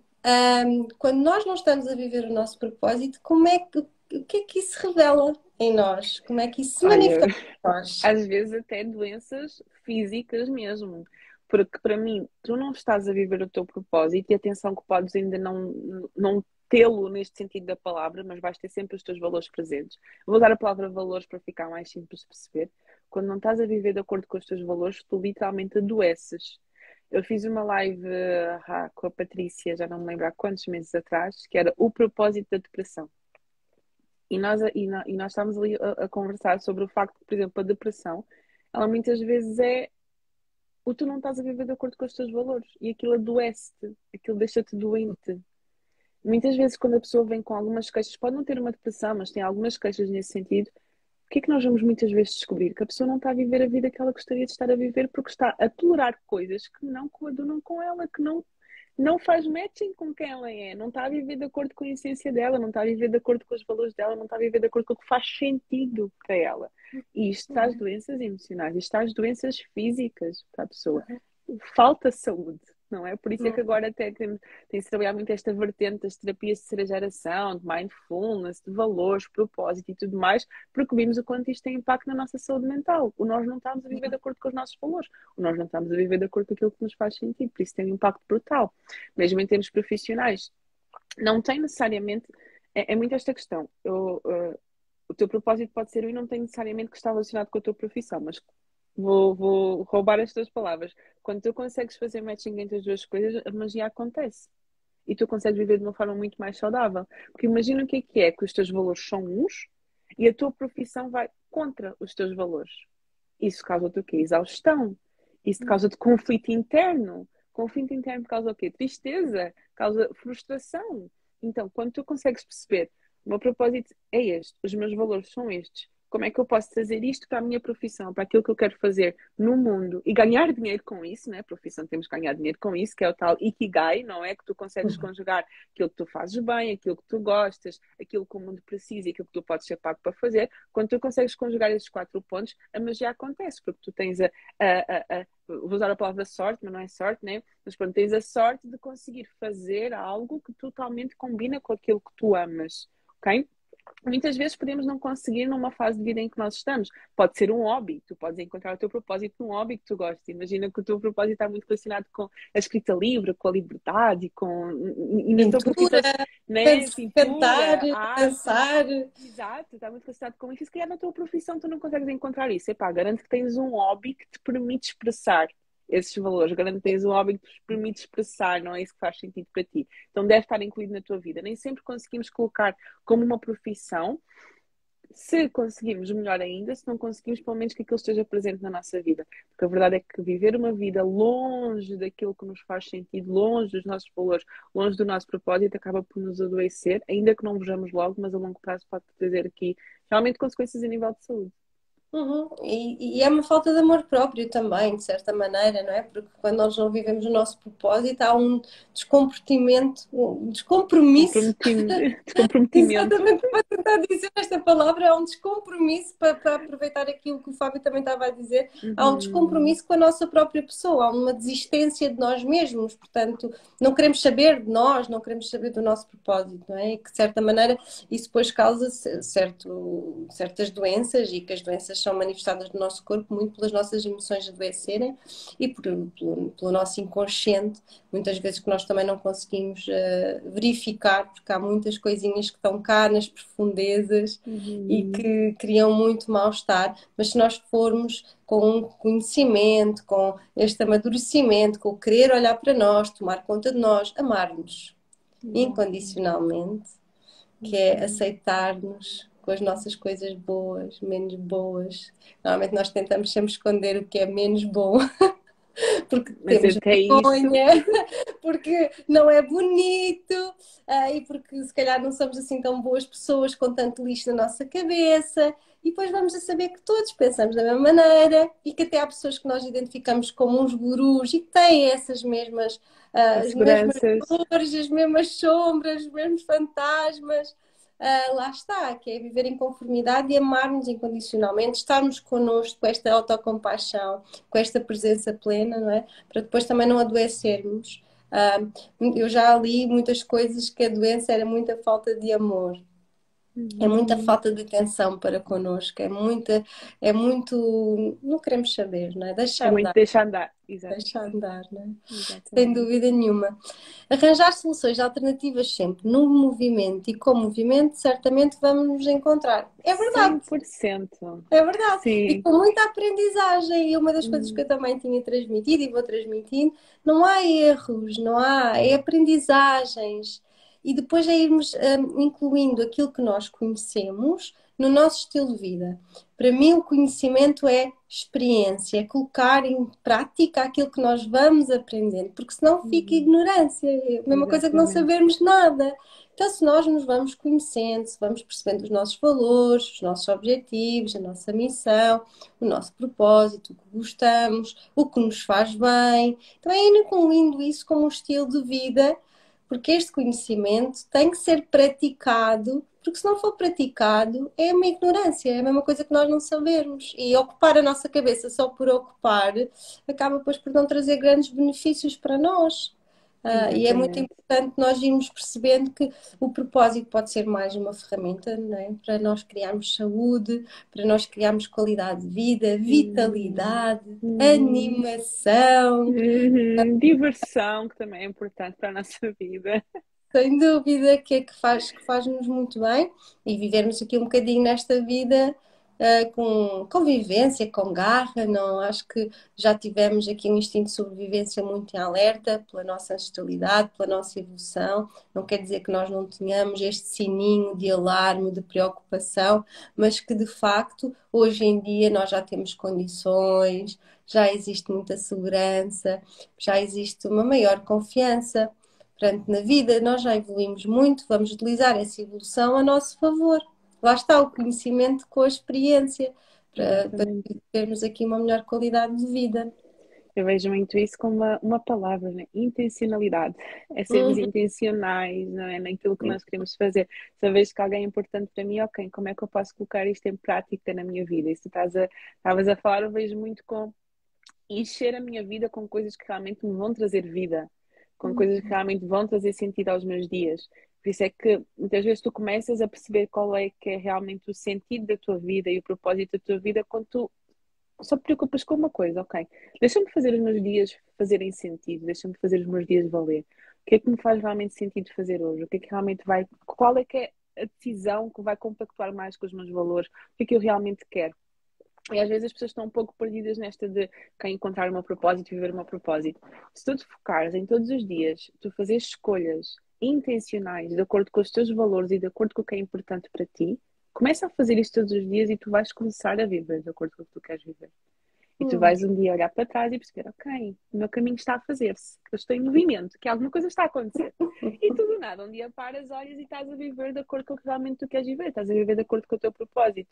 quando nós não estamos a viver o nosso propósito, como é que, o que é que isso revela em nós? Como é que isso se Olha, manifesta em nós? às vezes até doenças físicas mesmo. Porque para mim, tu não estás a viver o teu propósito e atenção que podes ainda não tê-lo neste sentido da palavra, mas vais ter sempre os teus valores presentes. Vou usar a palavra valores para ficar mais simples de perceber. Quando não estás a viver de acordo com os teus valores, tu literalmente adoeces. Eu fiz uma live com a Patrícia, já não me lembro há quantos meses atrás, que era o propósito da depressão. E nós estávamos ali a conversar sobre o facto que, por exemplo, a depressão, ela muitas vezes é o tu não estás a viver de acordo com os teus valores e aquilo adoece-te, aquilo deixa-te doente. Muitas vezes, quando a pessoa vem com algumas queixas, pode não ter uma depressão, mas tem algumas queixas nesse sentido, o que é que nós vamos muitas vezes descobrir? Que a pessoa não está a viver a vida que ela gostaria de estar a viver porque está a tolerar coisas que não coadunam com ela, que não faz matching com quem ela é, não está a viver de acordo com a essência dela, não está a viver de acordo com os valores dela, não está a viver de acordo com o que faz sentido para ela. E isto traz doenças emocionais, isto traz doenças físicas para a pessoa. Falta saúde, não é? Por isso é que agora até tem-se trabalhado muito esta vertente das terapias de terceira geração, de mindfulness, de valores, propósito e tudo mais, porque vimos o quanto isto tem impacto na nossa saúde mental. O nós não estamos a viver de acordo com os nossos valores, o nós não estamos a viver de acordo com aquilo que nos faz sentido, por isso tem um impacto brutal. Mesmo em termos profissionais, não tem necessariamente. É muito esta questão. O teu propósito pode ser e não tem necessariamente que estar relacionado com a tua profissão, mas vou roubar as tuas palavras. Quando tu consegues fazer matching entre as duas coisas, a magia acontece. E tu consegues viver de uma forma muito mais saudável. Porque imagina o que é que os teus valores são uns e a tua profissão vai contra os teus valores. Isso causa-te o quê? Exaustão. Isso causa-te conflito interno. Conflito interno causa o quê? Tristeza. Causa frustração. Então, quando tu consegues perceber, o meu propósito é este, os meus valores são estes, como é que eu posso trazer isto para a minha profissão, para aquilo que eu quero fazer no mundo e ganhar dinheiro com isso, né? Profissão temos que ganhar dinheiro com isso, que é o tal Ikigai, não é? Que tu consegues conjugar aquilo que tu fazes bem, aquilo que tu gostas, aquilo que o mundo precisa e aquilo que tu podes ser pago para fazer. Quando tu consegues conjugar esses 4 pontos, a magia acontece, porque tu tens vou usar a palavra sorte, mas não é sorte, né? Mas pronto, tens a sorte de conseguir fazer algo que totalmente combina com aquilo que tu amas, ok? Muitas vezes podemos não conseguir numa fase de vida em que nós estamos. Pode ser um hobby, tu podes encontrar o teu propósito num hobby que tu gostes. Imagina que o teu propósito está muito relacionado com a escrita livre, com a liberdade, e na tua profissão, Pintura, né? cantar, Pintura, arte. dançar. Exato, está muito relacionado com isso. E se calhar na tua profissão tu não consegues encontrar isso. Epá, garanto que tens um hobby que te permite expressar esses valores. Garanto que tens um hobby que te permite expressar, não é isso que faz sentido para ti. Então deve estar incluído na tua vida. Nem sempre conseguimos colocar como uma profissão Se conseguimos, melhor ainda. Se não conseguimos, pelo menos que aquilo esteja presente na nossa vida. Porque a verdade é que viver uma vida longe daquilo que nos faz sentido, longe dos nossos valores, longe do nosso propósito, acaba por nos adoecer, ainda que não vejamos logo, mas a longo prazo pode trazer aqui realmente consequências a nível de saúde. Uhum. E é uma falta de amor próprio também, de certa maneira, não é? Porque quando nós não vivemos o nosso propósito, há um descomprometimento, um descompromisso. Descomprometimento. Exatamente, para tentar dizer esta palavra, há um descompromisso para aproveitar aquilo que o Fábio também estava a dizer, há um Uhum. descompromisso com a nossa própria pessoa, há uma desistência de nós mesmos, portanto, não queremos saber de nós, não queremos saber do nosso propósito, não é? E que de certa maneira isso depois causa certas doenças e que as doenças são manifestadas no nosso corpo muito pelas nossas emoções adoecerem e pelo nosso inconsciente, muitas vezes que nós também não conseguimos verificar, porque há muitas coisinhas que estão cá nas profundezas e Uhum. que criam muito mal-estar, mas se nós formos com um conhecimento, com este amadurecimento, com o querer olhar para nós, tomar conta de nós, amar-nos Exatamente. incondicionalmente, que é Uhum. aceitar-nos com as nossas coisas boas, menos boas. Normalmente nós tentamos sempre esconder o que é menos bom, porque Mas temos até isso, vergonha, porque não é bonito, e porque se calhar não somos assim tão boas pessoas com tanto lixo na nossa cabeça. E depois vamos a saber que todos pensamos da mesma maneira e que até há pessoas que nós identificamos como uns gurus e que têm essas mesmas, as mesmas inseguranças. dores, as mesmas sombras, os mesmos fantasmas. Lá está, que é viver em conformidade e amar-nos incondicionalmente, estarmos connosco com esta autocompaixão, com esta presença plena, não é? Para depois também não adoecermos. Ah, eu já li muitas coisas que a doença era muita falta de amor. É muita Uhum. falta de atenção para connosco, é muito, não queremos saber, não é? É muito deixar andar. Exato. Deixa andar, não é? Sem Exatamente. dúvida nenhuma. Arranjar soluções alternativas sempre no movimento e com movimento, certamente vamos nos encontrar. É verdade, 100%. é verdade. E Sim. com muita aprendizagem, e uma das coisas que Uhum. eu também tinha transmitido e vou transmitindo, não há erros, não há, é aprendizagens. E depois é irmos incluindo aquilo que nós conhecemos no nosso estilo de vida. Para mim, o conhecimento é experiência, é colocar em prática aquilo que nós vamos aprendendo, porque senão fica Uhum. ignorância, é a mesma coisa que não Exatamente. sabermos nada. Então, se nós nos vamos conhecendo, se vamos percebendo os nossos valores, os nossos objetivos, a nossa missão, o nosso propósito, o que gostamos, o que nos faz bem, então é incluindo isso como um estilo de vida, porque este conhecimento tem que ser praticado, porque se não for praticado, é uma ignorância, é a mesma coisa que nós não sabermos. E ocupar a nossa cabeça só por ocupar acaba depois por não trazer grandes benefícios para nós. E é muito Exatamente. importante nós irmos percebendo que o propósito pode ser mais uma ferramenta, não é? Para nós criarmos saúde, para nós criarmos qualidade de vida, Uhum. vitalidade, Uhum. animação. Uhum. Diversão, que também é importante para a nossa vida. Sem dúvida que faz-nos muito bem e vivermos aqui um bocadinho nesta vida com convivência, com garra, não? Acho que já tivemos aqui um instinto de sobrevivência muito em alerta pela nossa ancestralidade, pela nossa evolução. Não quer dizer que nós não tenhamos este sininho de alarme, de preocupação, mas que de facto hoje em dia nós já temos condições, já existe muita segurança, já existe uma maior confiança. Portanto, na vida nós já evoluímos muito, vamos utilizar essa evolução a nosso favor. Lá está o conhecimento com a experiência, para Exatamente. termos aqui uma melhor qualidade de vida. Eu vejo muito isso como uma palavra, né? Intencionalidade. É sermos Uhum. intencionais, não é? Naquilo que nós queremos fazer. Se eu vejo que alguém é importante para mim, ok, como é que eu posso colocar isto em prática na minha vida? E se estavas a falar, eu vejo muito com encher a minha vida com coisas que realmente me vão trazer vida, com coisas que realmente vão trazer sentido aos meus dias. Por isso é que muitas vezes tu começas a perceber qual é que é realmente o sentido da tua vida e o propósito da tua vida quando tu só te preocupas com uma coisa, ok? Deixa-me fazer os meus dias fazerem sentido, deixa-me fazer os meus dias valer. O que é que me faz realmente sentido fazer hoje? O que é que realmente vai. Qual é que é a decisão que vai compactuar mais com os meus valores? O que é que eu realmente quero? E às vezes as pessoas estão um pouco perdidas nesta de quem encontrar o meu propósito e viver o meu propósito. Se tu te focares em todos os dias, tu fazeres escolhas intencionais de acordo com os teus valores e de acordo com o que é importante para ti, Começa a fazer isto todos os dias e tu vais começar a viver de acordo com o que tu queres viver. E tu Hum. vais um dia olhar para trás e perceber, ok, o meu caminho está a fazer-se, que eu estou em movimento, que alguma coisa está a acontecer. E tu do nada, um dia paras, olhas e estás a viver de acordo com o que realmente tu queres viver, estás a viver de acordo com o teu propósito.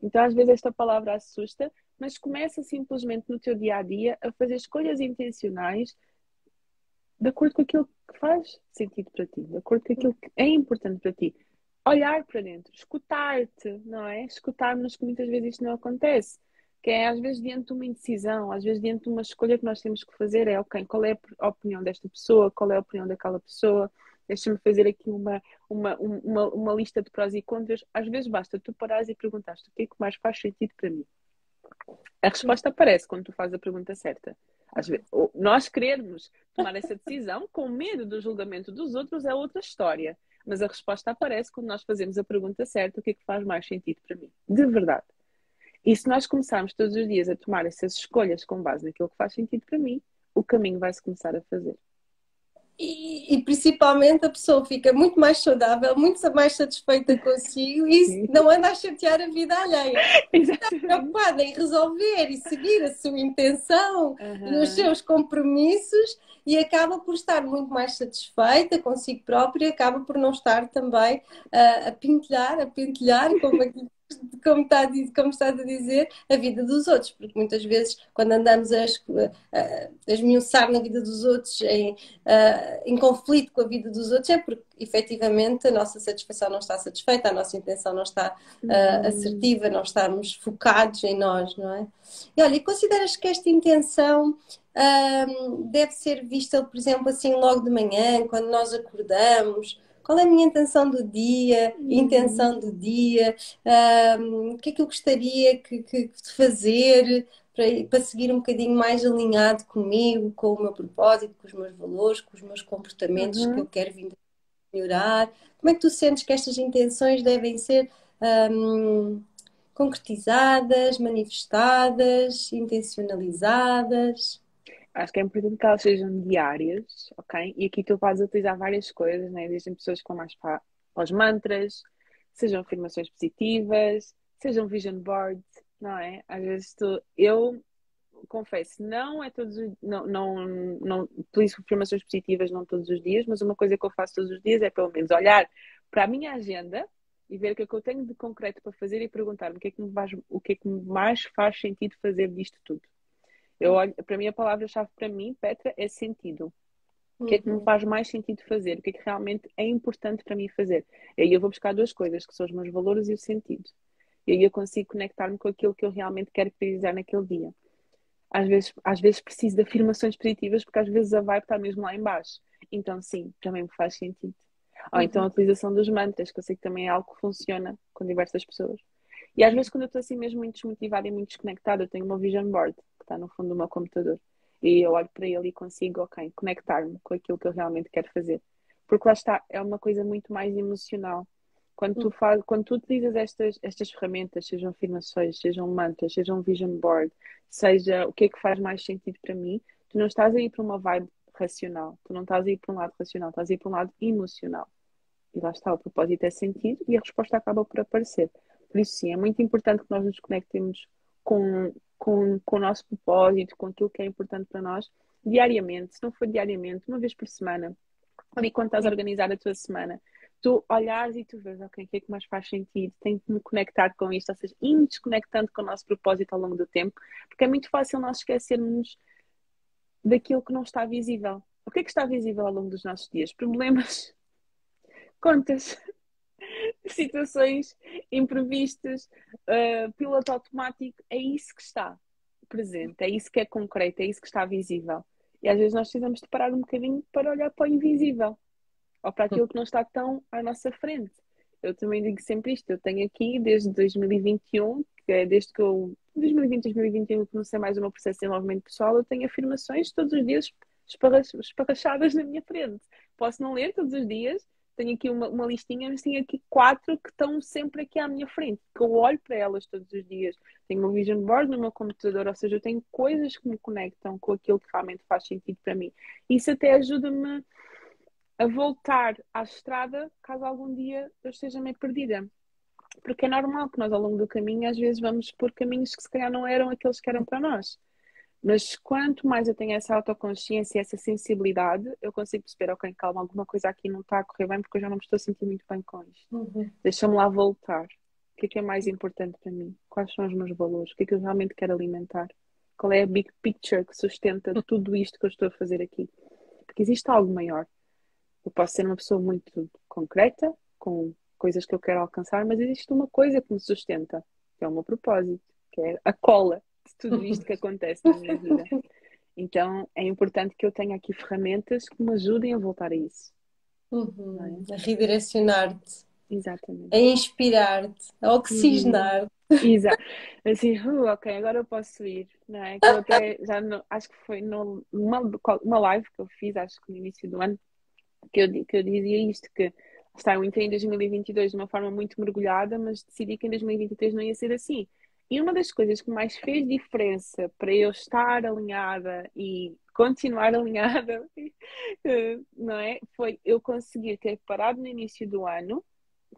Então às vezes esta palavra assusta, mas começa simplesmente no teu dia a dia a fazer escolhas intencionais de acordo com aquilo que faz sentido para ti, de acordo com aquilo que é importante para ti. Olhar para dentro, escutar-te, não é? Escutar-nos, que muitas vezes isto não acontece. Que é às vezes diante de uma indecisão, às vezes diante de uma escolha que nós temos que fazer, é ok, qual é a opinião desta pessoa, qual é a opinião daquela pessoa, deixa-me fazer aqui uma lista de prós e contras. Às vezes basta tu parares e perguntares-te o que é que mais faz sentido para mim. A resposta aparece quando tu fazes a pergunta certa. Às vezes, nós querermos tomar essa decisão com medo do julgamento dos outros é outra história. Mas a resposta aparece quando nós fazemos a pergunta certa, o que é que faz mais sentido para mim? De verdade. E se nós começarmos todos os dias a tomar essas escolhas com base naquilo que faz sentido para mim, o caminho vai-se começar a fazer. E principalmente a pessoa fica muito mais saudável, muito mais satisfeita consigo e Sim. não anda a chatear a vida alheia. Está Exatamente. preocupada em resolver e seguir a sua intenção e os Uhum. seus compromissos e acaba por estar muito mais satisfeita consigo própria e acaba por não estar também a pentelhar, como estás a dizer, a vida dos outros, porque muitas vezes quando andamos a esmiuçar na vida dos outros em conflito com a vida dos outros é porque efetivamente a nossa satisfação não está satisfeita, a nossa intenção não está Uhum. assertiva, não estamos focados em nós, não é? E olha, e consideras que esta intenção deve ser vista, por exemplo, assim logo de manhã, quando nós acordamos? Qual é a minha intenção do dia, Uhum. intenção do dia, o que é que eu gostaria de fazer para seguir um bocadinho mais alinhado comigo, com o meu propósito, com os meus valores, com os meus comportamentos que eu Uhum. quero vir a melhorar. Como é que tu sentes que estas intenções devem ser hum, concretizadas, manifestadas, intencionalizadas? Acho que é importante que elas sejam diárias, ok? E aqui tu podes utilizar várias coisas, né? Existem pessoas que vão mais para os mantras, sejam afirmações positivas, sejam vision boards, não é? Às vezes eu confesso, não é todos os, não utilizo afirmações positivas não todos os dias, mas uma coisa que eu faço todos os dias é pelo menos olhar para a minha agenda e ver o que é que eu tenho de concreto para fazer e perguntar-me o que é que mais faz sentido fazer disto tudo. Eu olho, para mim a palavra-chave para mim, Petra, é sentido. O que é que me Uhum, faz mais sentido fazer? O que é que realmente é importante para mim fazer? E aí eu vou buscar duas coisas, que são os meus valores e o sentido. E aí eu consigo conectar-me com aquilo que eu realmente quero priorizar naquele dia. Às vezes preciso de afirmações positivas, porque às vezes a vibe está mesmo lá em baixo. Então, sim, também me faz sentido. Ou então a uhum, utilização dos mantras, que eu sei que também é algo que funciona com diversas pessoas. E às vezes, quando eu estou assim mesmo muito desmotivada e muito desconectada, eu tenho uma vision board que está no fundo do meu computador. E eu olho para ele e consigo, ok, conectar-me com aquilo que eu realmente quero fazer. Porque lá está, é uma coisa muito mais emocional. Quando tu utilizas estas ferramentas, sejam afirmações, sejam mantras, sejam vision board, seja o que é que faz mais sentido para mim, tu não estás a ir para uma vibe racional, tu não estás a ir para um lado racional, estás a ir para um lado emocional. E lá está, o propósito é sentido e a resposta acaba por aparecer. Por isso, sim, é muito importante que nós nos conectemos com o nosso propósito, com aquilo que é importante para nós, diariamente, se não for diariamente, uma vez por semana, ali quando estás a sim. organizar a tua semana, tu olhares e tu vês, ok, o que é que mais faz sentido? Tenho que me conectar com isto, ou seja, ir desconectando com o nosso propósito ao longo do tempo, porque é muito fácil nós esquecermos daquilo que não está visível. O que é que está visível ao longo dos nossos dias? Problemas, contas, situações imprevistas, piloto automático, é isso que está presente, é isso que é concreto, é isso que está visível. E às vezes nós precisamos de parar um bocadinho para olhar para o invisível ou para aquilo que não está tão à nossa frente. Eu também digo sempre isto, eu tenho aqui desde 2021, que é desde que eu, 2020, 2021, comecei mais o meu processo de desenvolvimento pessoal, eu tenho afirmações todos os dias esparrachadas na minha frente. Posso não ler todos os dias, tenho aqui uma listinha, mas tenho aqui quatro que estão sempre aqui à minha frente, que eu olho para elas todos os dias. Tenho um vision board no meu computador, ou seja, eu tenho coisas que me conectam com aquilo que realmente faz sentido para mim. Isso até ajuda-me a voltar à estrada caso algum dia eu esteja meio perdida. porque é normal que nós ao longo do caminho às vezes vamos por caminhos que se calhar não eram aqueles que eram para nós. Mas quanto mais eu tenho essa autoconsciência e essa sensibilidade, eu consigo perceber, ok, calma, alguma coisa aqui não está a correr bem porque eu já não me estou a sentir muito bem com isto. Deixa-me lá voltar. O que é mais importante para mim? Quais são os meus valores? O que é que eu realmente quero alimentar? Qual é a big picture que sustenta tudo isto que eu estou a fazer aqui? Porque existe algo maior. Eu posso ser uma pessoa muito concreta, com coisas que eu quero alcançar, mas existe uma coisa que me sustenta, que é o meu propósito, que é a cola de tudo isto que acontece na minha vida. Então é importante que eu tenha aqui ferramentas que me ajudem a voltar a isso. Não é? A redirecionar-te, Exatamente. a inspirar-te, a oxigenar-te. Exato. Assim, ok, agora eu posso ir, não é? Que eu até já acho que foi uma live que eu fiz, acho que no início do ano, que eu dizia isto, que eu entrei em 2022 de uma forma muito mergulhada, mas decidi que em 2023 não ia ser assim. E uma das coisas que mais fez diferença para eu estar alinhada e continuar alinhada, não é? Foi eu conseguir ter parado no início do ano,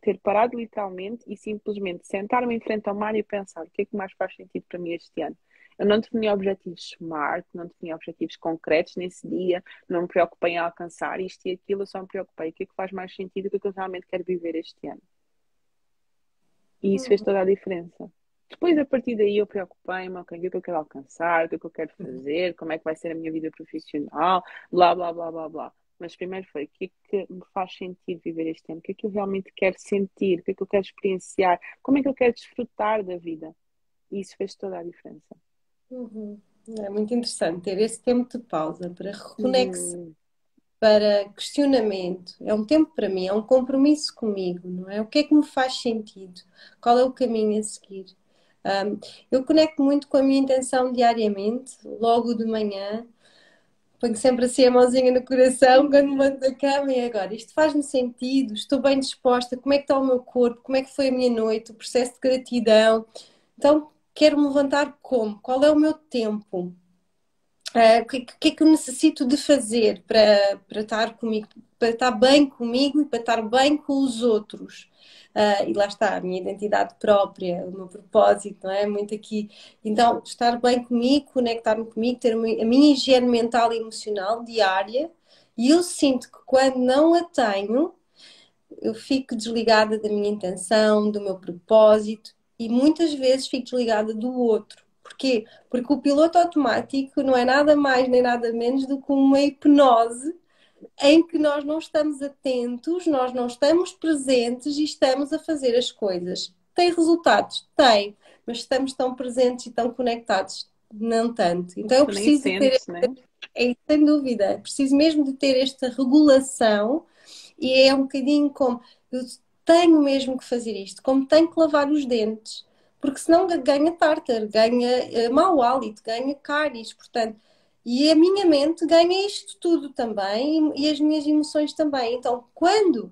ter parado literalmente e simplesmente sentar-me em frente ao mar e pensar o que é que mais faz sentido para mim este ano. Eu não defini objetivos smart, não defini objetivos concretos nesse dia, não me preocupei em alcançar isto e aquilo, eu só me preocupei o que é que faz mais sentido, o que é que eu realmente quero viver este ano. E isso fez toda a diferença. Depois, a partir daí, eu preocupei-me, ok, o que é que eu quero alcançar, o que é que eu quero fazer, como é que vai ser a minha vida profissional, blá, blá, blá, blá, blá. Mas primeiro foi, o que é que me faz sentido viver este ano? O que é que eu realmente quero sentir? O que é que eu quero experienciar? Como é que eu quero desfrutar da vida? E isso fez toda a diferença. É muito interessante ter esse tempo de pausa para reconexão, Uhum. para questionamento. É um tempo para mim, é um compromisso comigo, não é? O que é que me faz sentido? Qual é o caminho a seguir? Eu conecto muito com a minha intenção diariamente, logo de manhã. Ponho sempre assim a mãozinha no coração quando me levanto da cama e agora, isto faz-me sentido, estou bem disposta, como é que está o meu corpo, como é que foi a minha noite, o processo de gratidão. Então, quero me levantar como? Qual é o meu tempo? O que é que eu necessito de fazer para estar comigo, para estar bem comigo e para estar bem com os outros? E lá está, a minha identidade própria, o meu propósito, não é? Muito aqui. Então, estar bem comigo, conectar-me comigo, ter a minha higiene mental e emocional diária. E eu sinto que quando não a tenho, eu fico desligada da minha intenção, do meu propósito e muitas vezes fico desligada do outro. Porquê? Porque o piloto automático não é nada mais nem nada menos do que uma hipnose em que nós não estamos atentos, nós não estamos presentes e estamos a fazer as coisas. Tem resultados? Tem, mas estamos tão presentes e tão conectados? Não tanto. Então eu Tu nem preciso de ter, sentes, né? sem dúvida, preciso mesmo de ter esta regulação e é um bocadinho como eu tenho mesmo que fazer isto, como tenho que lavar os dentes, porque senão ganha tártaro, ganha mau hálito, ganha cáries, portanto, e a minha mente ganha isto tudo também e as minhas emoções também. Então, quando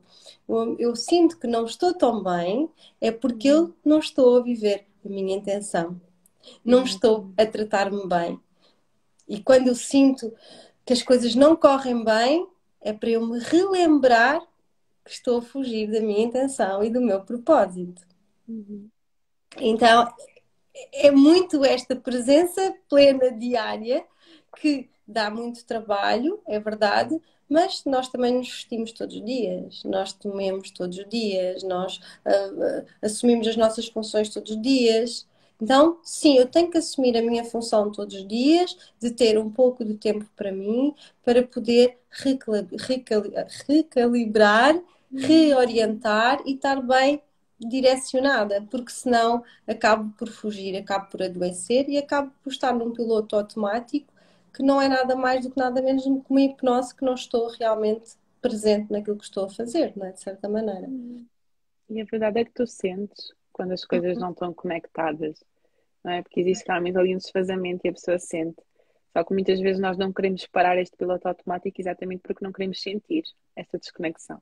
eu sinto que não estou tão bem, é porque eu não estou a viver a minha intenção, não estou Exatamente. a tratar-me bem. E quando eu sinto que as coisas não correm bem, é para eu me relembrar que estou a fugir da minha intenção e do meu propósito. Uhum. Então, é muito esta presença plena diária que dá muito trabalho, é verdade, mas nós também nos vestimos todos os dias, nós comemos todos os dias, nós assumimos as nossas funções todos os dias. Então, sim, eu tenho que assumir a minha função todos os dias, de ter um pouco de tempo para mim, para poder recalibrar, reorientar e estar bem direcionada, porque senão acabo por fugir, acabo por adoecer e acabo por estar num piloto automático que não é nada mais do que nada menos do que uma hipnose que não estou realmente presente naquilo que estou a fazer, não é? De certa maneira. E a verdade é que tu sentes quando as coisas não estão conectadas, não é? Porque existe realmente ali um desfazamento e a pessoa sente. Só que muitas vezes nós não queremos parar este piloto automático exatamente porque não queremos sentir esta desconexão.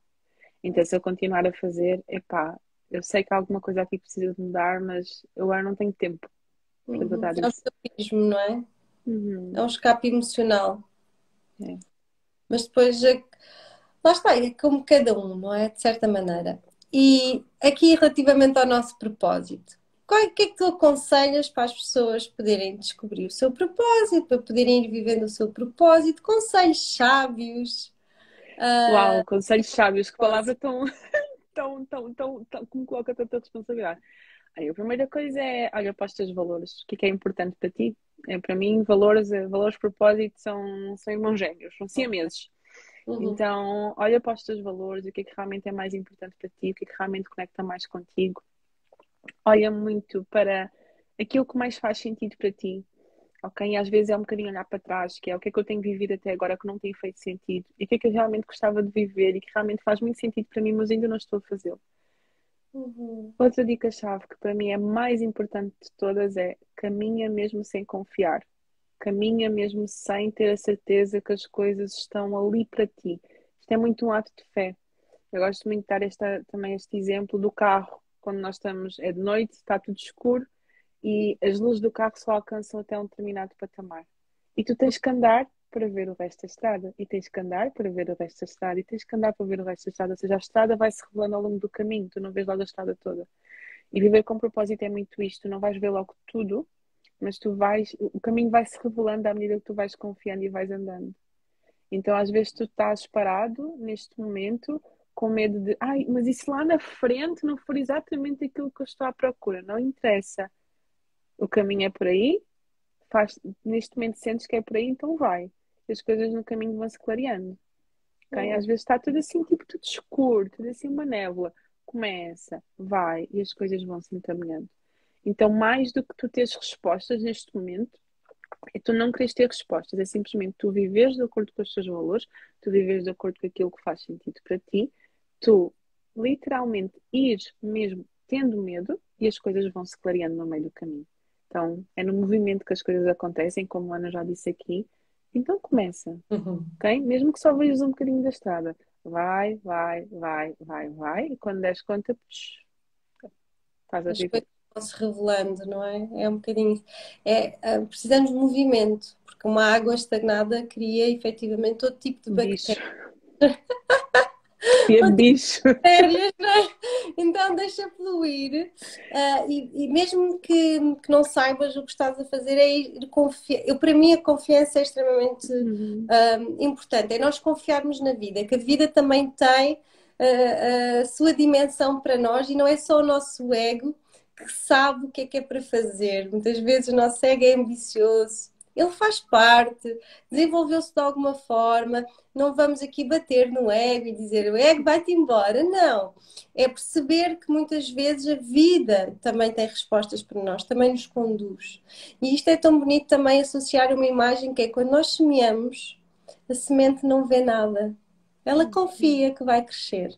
Então, se eu continuar a fazer, epá, eu sei que alguma coisa aqui precisa de mudar, mas eu agora não tenho tempo para tratar É um disso. escapismo, não é? É Uhum. um escape emocional. É. Mas depois, lá está, é como cada um, não é? De certa maneira. E aqui, relativamente ao nosso propósito, o que é que tu aconselhas para as pessoas poderem descobrir o seu propósito, para poderem ir vivendo o seu propósito? Conselhos sábios. Uau, conselhos sábios, que palavra tão, tão, que me coloca tanta responsabilidade. Aí, a primeira coisa é, olha para os teus valores. O que é importante para ti? Para mim, valores, propósito são irmãos gêmeos, são siameses. Uhum, Então, olha para os teus valores, o que é que realmente é mais importante para ti, o que é que realmente conecta mais contigo. Olha muito para aquilo que mais faz sentido para ti, ok? E às vezes é um bocadinho olhar para trás, que é o que é que eu tenho vivido até agora que não tem feito sentido, e o que é que eu realmente gostava de viver e que realmente faz muito sentido para mim, mas ainda não estou a fazê-lo. uhum, Outra dica-chave que para mim é mais importante de todas é caminha mesmo sem confiar. Caminha mesmo sem ter a certeza que as coisas estão ali para ti. Isto é muito um ato de fé. Eu gosto muito de dar também este exemplo do carro. Quando nós estamos, é de noite, está tudo escuro e as luzes do carro só alcançam até um determinado patamar. E tu tens que andar para ver o resto da estrada. E tens que andar para ver o resto da estrada. E tens que andar para ver o resto da estrada. Ou seja, a estrada vai se revelando ao longo do caminho. Tu não vês logo a estrada toda. E viver com propósito é muito isto. Tu não vais ver logo tudo, mas o caminho vai se revelando à medida que tu vais confiando e vais andando. Então, às vezes, tu estás parado neste momento com medo de, ai, mas e se lá na frente não for exatamente aquilo que eu estou à procura? Não interessa. O caminho é por aí, neste momento sentes que é por aí, então vai. E as coisas no caminho vão se clareando. Okay? uhum, Às vezes está tudo assim, tipo, tudo escuro, tudo assim, uma névoa. Começa, vai, e as coisas vão se encaminhando. Então, mais do que tu teres respostas neste momento, é tu não queres ter respostas, é simplesmente tu viveres de acordo com os teus valores, tu viveres de acordo com aquilo que faz sentido para ti, tu literalmente ires mesmo tendo medo e as coisas vão se clareando no meio do caminho. Então, é no movimento que as coisas acontecem, como a Ana já disse aqui. Então, começa, uhum. ok? Mesmo que só vejas um bocadinho da estrada. Vai, e quando des conta, estás a As viver. coisas vão se revelando, não é? É um bocadinho isso. Precisamos de movimento, porque uma água estagnada cria efetivamente todo tipo de Bicho, bactérias. que bicho. Bactérias, não é? Então deixa fluir. E mesmo que não saibas o que estás a fazer, é ir confiar. Para mim, a confiança é extremamente Uhum. importante. É nós confiarmos na vida, que a vida também tem a sua dimensão para nós e não é só o nosso ego que sabe o que é para fazer. Muitas vezes o nosso ego é ambicioso. Ele faz parte, desenvolveu-se de alguma forma, não vamos aqui bater no ego e dizer o ego vai-te embora. Não. É perceber que muitas vezes a vida também tem respostas para nós, também nos conduz. E isto é tão bonito também associar uma imagem que é quando nós semeamos, a semente não vê nada. Ela confia que vai crescer.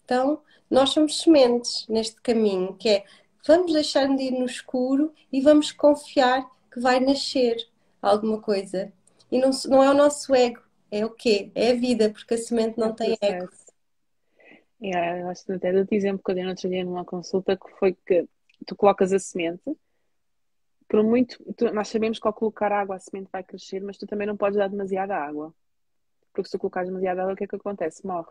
Então, nós somos sementes neste caminho, que é vamos deixar de ir no escuro e vamos confiar que vai nascer alguma coisa. E não é o nosso ego, é o quê? É a vida, porque a semente É não o tem ego. processo. Eu acho que até dou-te exemplo que eu dei no outro dia numa consulta que foi que tu colocas a semente, por muito, nós sabemos que ao colocar água a semente vai crescer, mas tu também não podes dar demasiada água, porque se tu colocares demasiada água, o que é que acontece? Morre.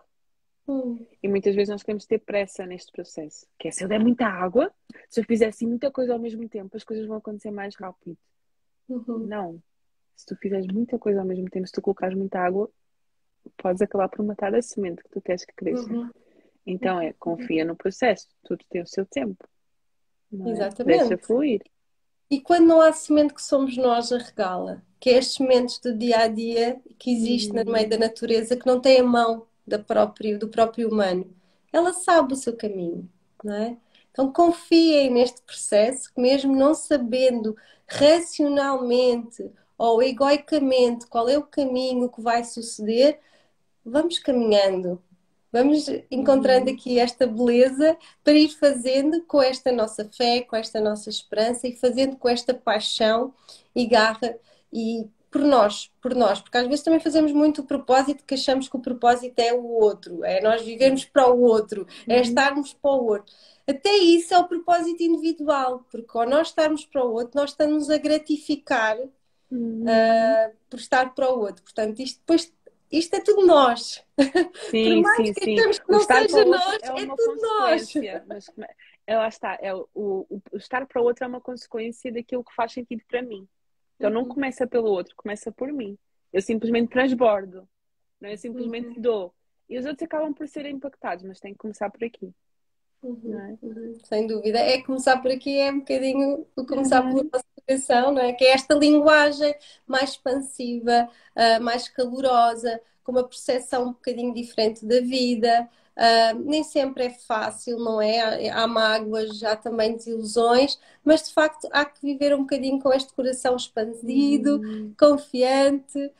Hum, E muitas vezes nós queremos ter pressa neste processo, que é se eu der muita água, se eu fizer assim muita coisa ao mesmo tempo, as coisas vão acontecer mais rápido. uhum, Não. Se tu fizeres muita coisa ao mesmo tempo, se tu colocares muita água, podes acabar por matar a semente que tu queres que cresça. uhum, Então confia no processo, tudo tem o seu tempo, não é? Deixa exatamente. fluir. E quando não há semente que somos nós a regá-la, que é as sementes do dia a dia que existe no meio da Hum, natureza, que não tem a mão do próprio humano, ela sabe o seu caminho, não é? Então confiem neste processo, que mesmo não sabendo racionalmente ou egoicamente qual é o caminho que vai suceder, vamos caminhando, vamos encontrando uhum, aqui esta beleza para ir fazendo com esta nossa fé, com esta nossa esperança e fazendo com esta paixão e garra e por nós, porque às vezes também fazemos muito o propósito que achamos que o propósito é o outro, é nós vivermos para o outro, é uhum, estarmos para o outro. Até isso é o propósito individual, porque ao nós estarmos para o outro, nós estamos a gratificar uhum, por estar para o outro. Portanto, isto depois isto é tudo nós. Por Sim, mais sim, que sim. achamos que O não estar para seja o outro nós, é é uma tudo nós. consequência, mas lá está, o estar para o outro é uma consequência daquilo que faz sentido para mim. Então não Uhum, começa pelo outro, começa por mim. Eu simplesmente transbordo, não é? Eu simplesmente uhum, dou. E os outros acabam por ser impactados, mas tem que começar por aqui, não uhum, é? uhum. Sem dúvida. É começar por aqui, é um bocadinho o começar pela Uhum. nossa educação, não é? Que é esta linguagem mais expansiva, mais calorosa, com uma percepção um bocadinho diferente da vida. Nem sempre é fácil, não é? Há mágoas, há também desilusões, mas de facto há que viver um bocadinho com este coração expandido, Uhum. confiante.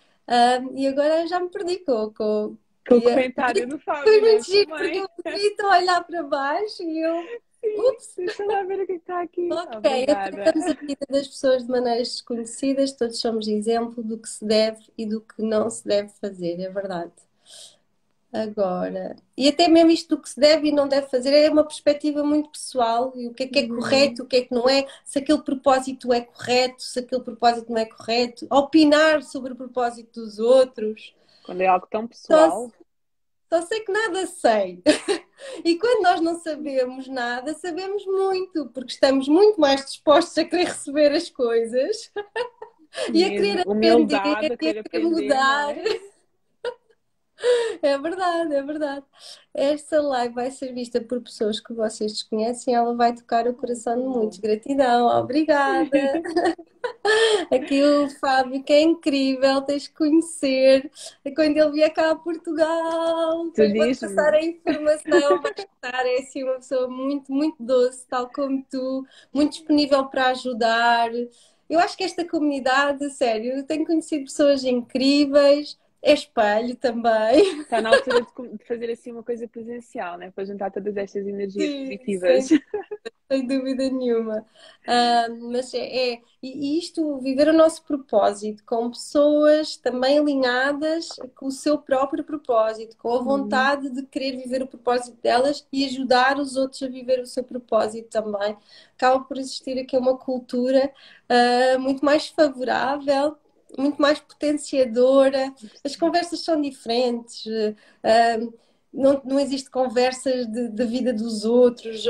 E agora já me perdi Com o comentário do foi Fábio, né? muito giro, porque Também. eu estou a olhar para baixo e eu, Sim, ups, deixa lá ver o que está aqui. ok, Obrigada. afetamos a vida das pessoas de maneiras desconhecidas, todos somos exemplo do que se deve e do que não se deve fazer, é verdade. Agora, e até mesmo isto do que se deve e não deve fazer é uma perspectiva muito pessoal, e o que é Uhum. correto, o que é que não é, se aquele propósito é correto, se aquele propósito não é correto, opinar sobre o propósito dos outros. Quando é algo tão Só, pessoal. só sei que nada sei. E quando nós não sabemos nada, sabemos muito, porque estamos muito mais dispostos a querer receber as coisas e a Mesmo, querer aprender humildade, a e a querer querer aprender, não mudar. é? É verdade, é verdade. Esta live vai ser vista por pessoas que vocês desconhecem, ela vai tocar o Ai, coração que de muitos. bom. Gratidão, obrigada. Aqui o Fábio, que é incrível, tens que conhecer. Quando ele vier cá a Portugal, Tu depois vou-te passar diz-me. a informação. Vais estar, é assim, uma pessoa muito, muito doce, tal como tu, muito disponível para ajudar. Eu acho que esta comunidade, sério, eu tenho conhecido pessoas incríveis, é espelho também. Está na altura de fazer assim uma coisa presencial, né? Para juntar todas estas energias Sim, positivas. sem dúvida nenhuma. Mas e isto, viver o nosso propósito com pessoas também alinhadas com o seu próprio propósito, com a Uhum. vontade de querer viver o propósito delas e ajudar os outros a viver o seu propósito também. Acaba por existir aqui uma cultura, muito mais favorável. Muito mais potenciadora, as conversas são diferentes, não existe conversas da vida dos outros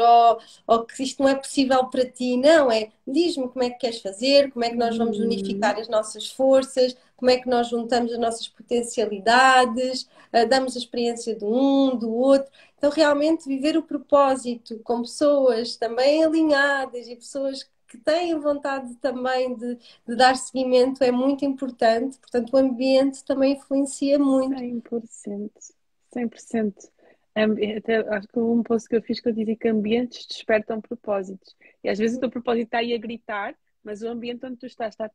ou que isto não é possível para ti. Não, é diz-me como é que queres fazer, como é que nós vamos Uhum. unificar as nossas forças, como é que nós juntamos as nossas potencialidades, damos a experiência de um, do outro. Então, realmente, viver o propósito com pessoas também alinhadas e pessoas que têm vontade também de dar seguimento é muito importante. Portanto, o ambiente também influencia muito. 100%. 100%. Até, acho que um post que eu fiz que eu dizia que ambientes despertam propósitos. E às vezes o teu propósito está aí a gritar, mas o ambiente onde tu estás está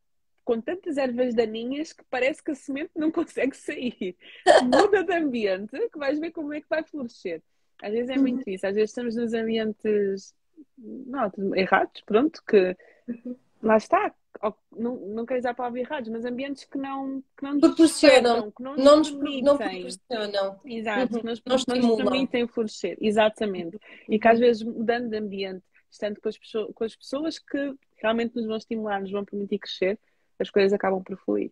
com tantas ervas daninhas que parece que a semente não consegue sair. Muda de ambiente que vais ver como é que vai florescer. Às vezes é muito isso. Às vezes estamos nos ambientes não, errados, pronto, que lá está. Não quero usar a palavra errados, mas ambientes que não nos Proporcionam, despertam, que não nos não permitem. proporcionam, Exato, não que não nos estimulam. permitem florescer, exatamente. E que às Uhum. vezes mudando de ambiente, estando com as pessoas que realmente nos vão estimular, nos vão permitir crescer, as coisas acabam por fluir.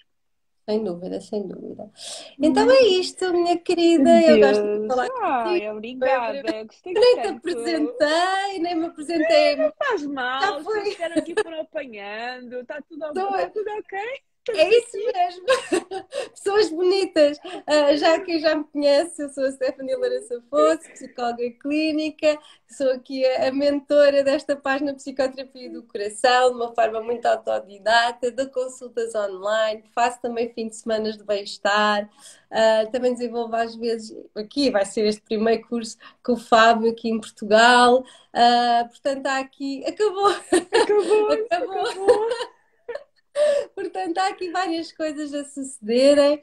Sem dúvida, sem dúvida. Então é Hum, isto, minha querida. Eu gosto de Deus, falar contigo. ai, Foi um prazer. obrigada, gostei Nem te tanto. apresentei, nem me apresentei. Faz Já mal, as pessoas foi. estiveram aqui foram apanhando, está tudo ok? É isso mesmo. Pessoas bonitas. Já quem já me conhece, eu sou a Stephanie Lourenço Fosse, psicóloga clínica, sou aqui a mentora desta página Psicoterapia do Coração, de uma forma muito autodidata, dou consultas online, faço também fim de semana de bem-estar, também desenvolvo às vezes, aqui vai ser este primeiro curso com o Fábio aqui em Portugal. Portanto, há aqui, acabou, Acabou-se, acabou. acabou. Portanto, há aqui várias coisas a sucederem.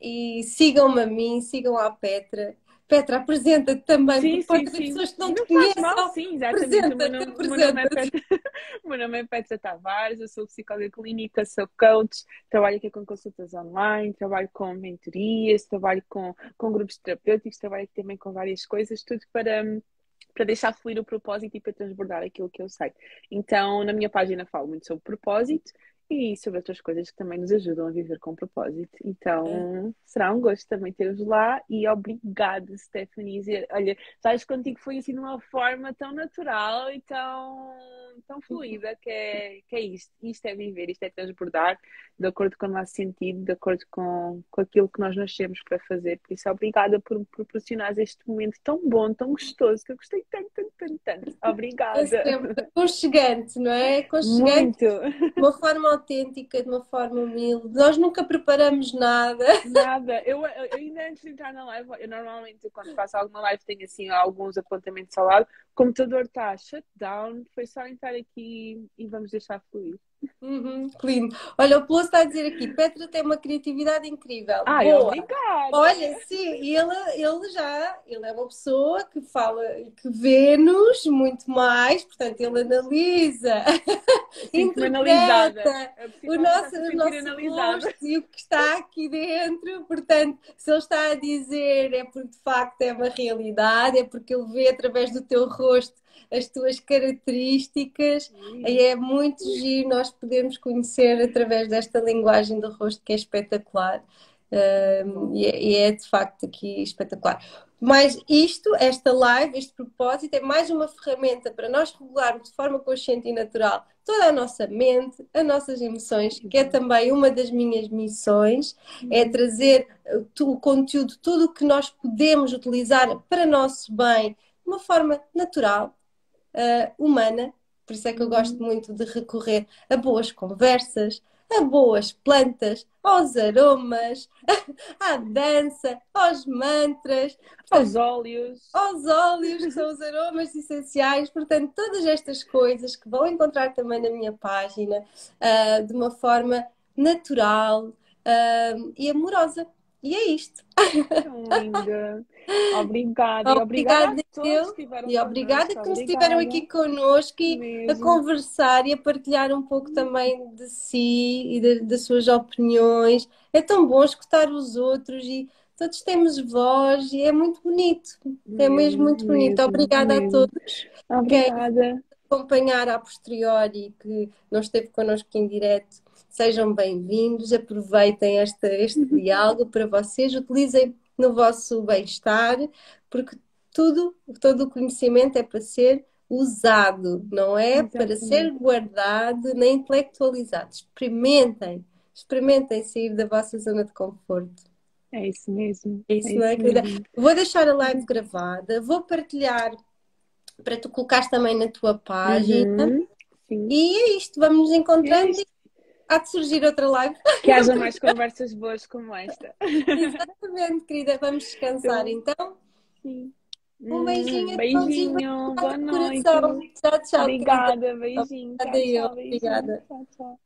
E sigam-me a mim, sigam a Petra. Petra, apresenta-te também, Sim, porque pode sim, haver sim. pessoas que não te Não faz mal, conheçam. sim, exatamente. Apresenta-te, O meu nome é apresenta-te. Petra, o meu nome é Petra Tavares, eu sou psicóloga clínica, sou coach, trabalho aqui com consultas online, trabalho com mentorias, trabalho com grupos terapêuticos, trabalho aqui também com várias coisas, tudo para deixar fluir o propósito e para transbordar aquilo que eu sei. Então, na minha página falo muito sobre propósito e sobre outras coisas que também nos ajudam a viver com propósito. Então, será um gosto também ter-vos lá e obrigada, Stephanie. Olha, sabes, contigo foi assim de uma forma tão natural e tão fluida que é isto. Isto é viver, isto é transbordar de acordo com o nosso sentido, de acordo com aquilo que nós nascemos para fazer. Por isso, obrigada por me proporcionar este momento tão bom, tão gostoso, que eu gostei tanto, tanto, tanto, tanto. É Obrigada. sempre aconchegante, não é? Aconchegante Muito. de uma forma autêntica, de uma forma humilde. Nós nunca preparamos nada. Nada. Eu ainda antes de entrar na live, eu normalmente quando faço alguma live tenho assim alguns apontamentos ao lado. O computador está shut down, foi só entrar aqui e vamos deixar fluir. Que lindo. Olha, o Polo está a dizer aqui, Petra tem uma criatividade incrível. Ai, Boa. obrigada! Olha, sim, ele é uma pessoa que fala, que vê-nos muito mais, portanto, ele analisa, Sinto-me analisada. interpreta A o psicóloga está-se nosso, a o sentir nosso analisada. rosto e o que está aqui dentro. Portanto, se ele está a dizer é porque de facto é uma realidade, é porque ele vê através do teu rosto as tuas características. E é muito giro nós podemos conhecer através desta linguagem do rosto que é espetacular. E é de facto aqui espetacular. Mas esta live, este propósito, é mais uma ferramenta para nós regularmos de forma consciente e natural toda a nossa mente, as nossas emoções, que é também uma das minhas missões, é trazer o conteúdo, tudo o que nós podemos utilizar para nosso bem, de uma forma natural, humana. Por isso é que eu gosto muito de recorrer a boas conversas, a boas plantas, aos aromas, à dança, aos mantras, Aos portanto, óleos. aos óleos, que são os aromas essenciais. Portanto, todas estas coisas que vão encontrar também na minha página, de uma forma natural, e amorosa. E é isto. Tão linda. Obrigada. E obrigada a Obrigada todos que eu estiveram e obrigada connosco. que nos estiveram Obrigada. aqui connosco e a Mesmo. conversar e a partilhar um pouco também de si e das suas opiniões. É tão bom escutar os outros e todos temos voz e é muito bonito. É mesmo Mesmo, muito bonito. mesmo, Obrigada a mesmo. todos. Quem Obrigada. acompanhar a posteriori que não esteve connosco em direto, sejam bem-vindos, aproveitem este diálogo para vocês, utilizem no vosso bem-estar, porque todo o conhecimento é para ser usado, não é para ser Exatamente. guardado nem intelectualizado. Experimentem sair da vossa zona de conforto. É isso mesmo. É É isso, não isso é, querida? mesmo. Vou deixar a live gravada, vou partilhar para tu colocares também na tua página. Sim. E é isto, vamos nos É encontrando e isto. há de surgir outra live. Que haja mais conversas boas como esta. Exatamente, querida. Vamos descansar Então, então. sim. Um beijinho, mãozinho Beijinho, boa no noite. coração. Tchau, tchau, querida. Obrigada, beijinho. Obrigada Tchau, eu. tchau, beijinho. Obrigada. Tchau, tchau.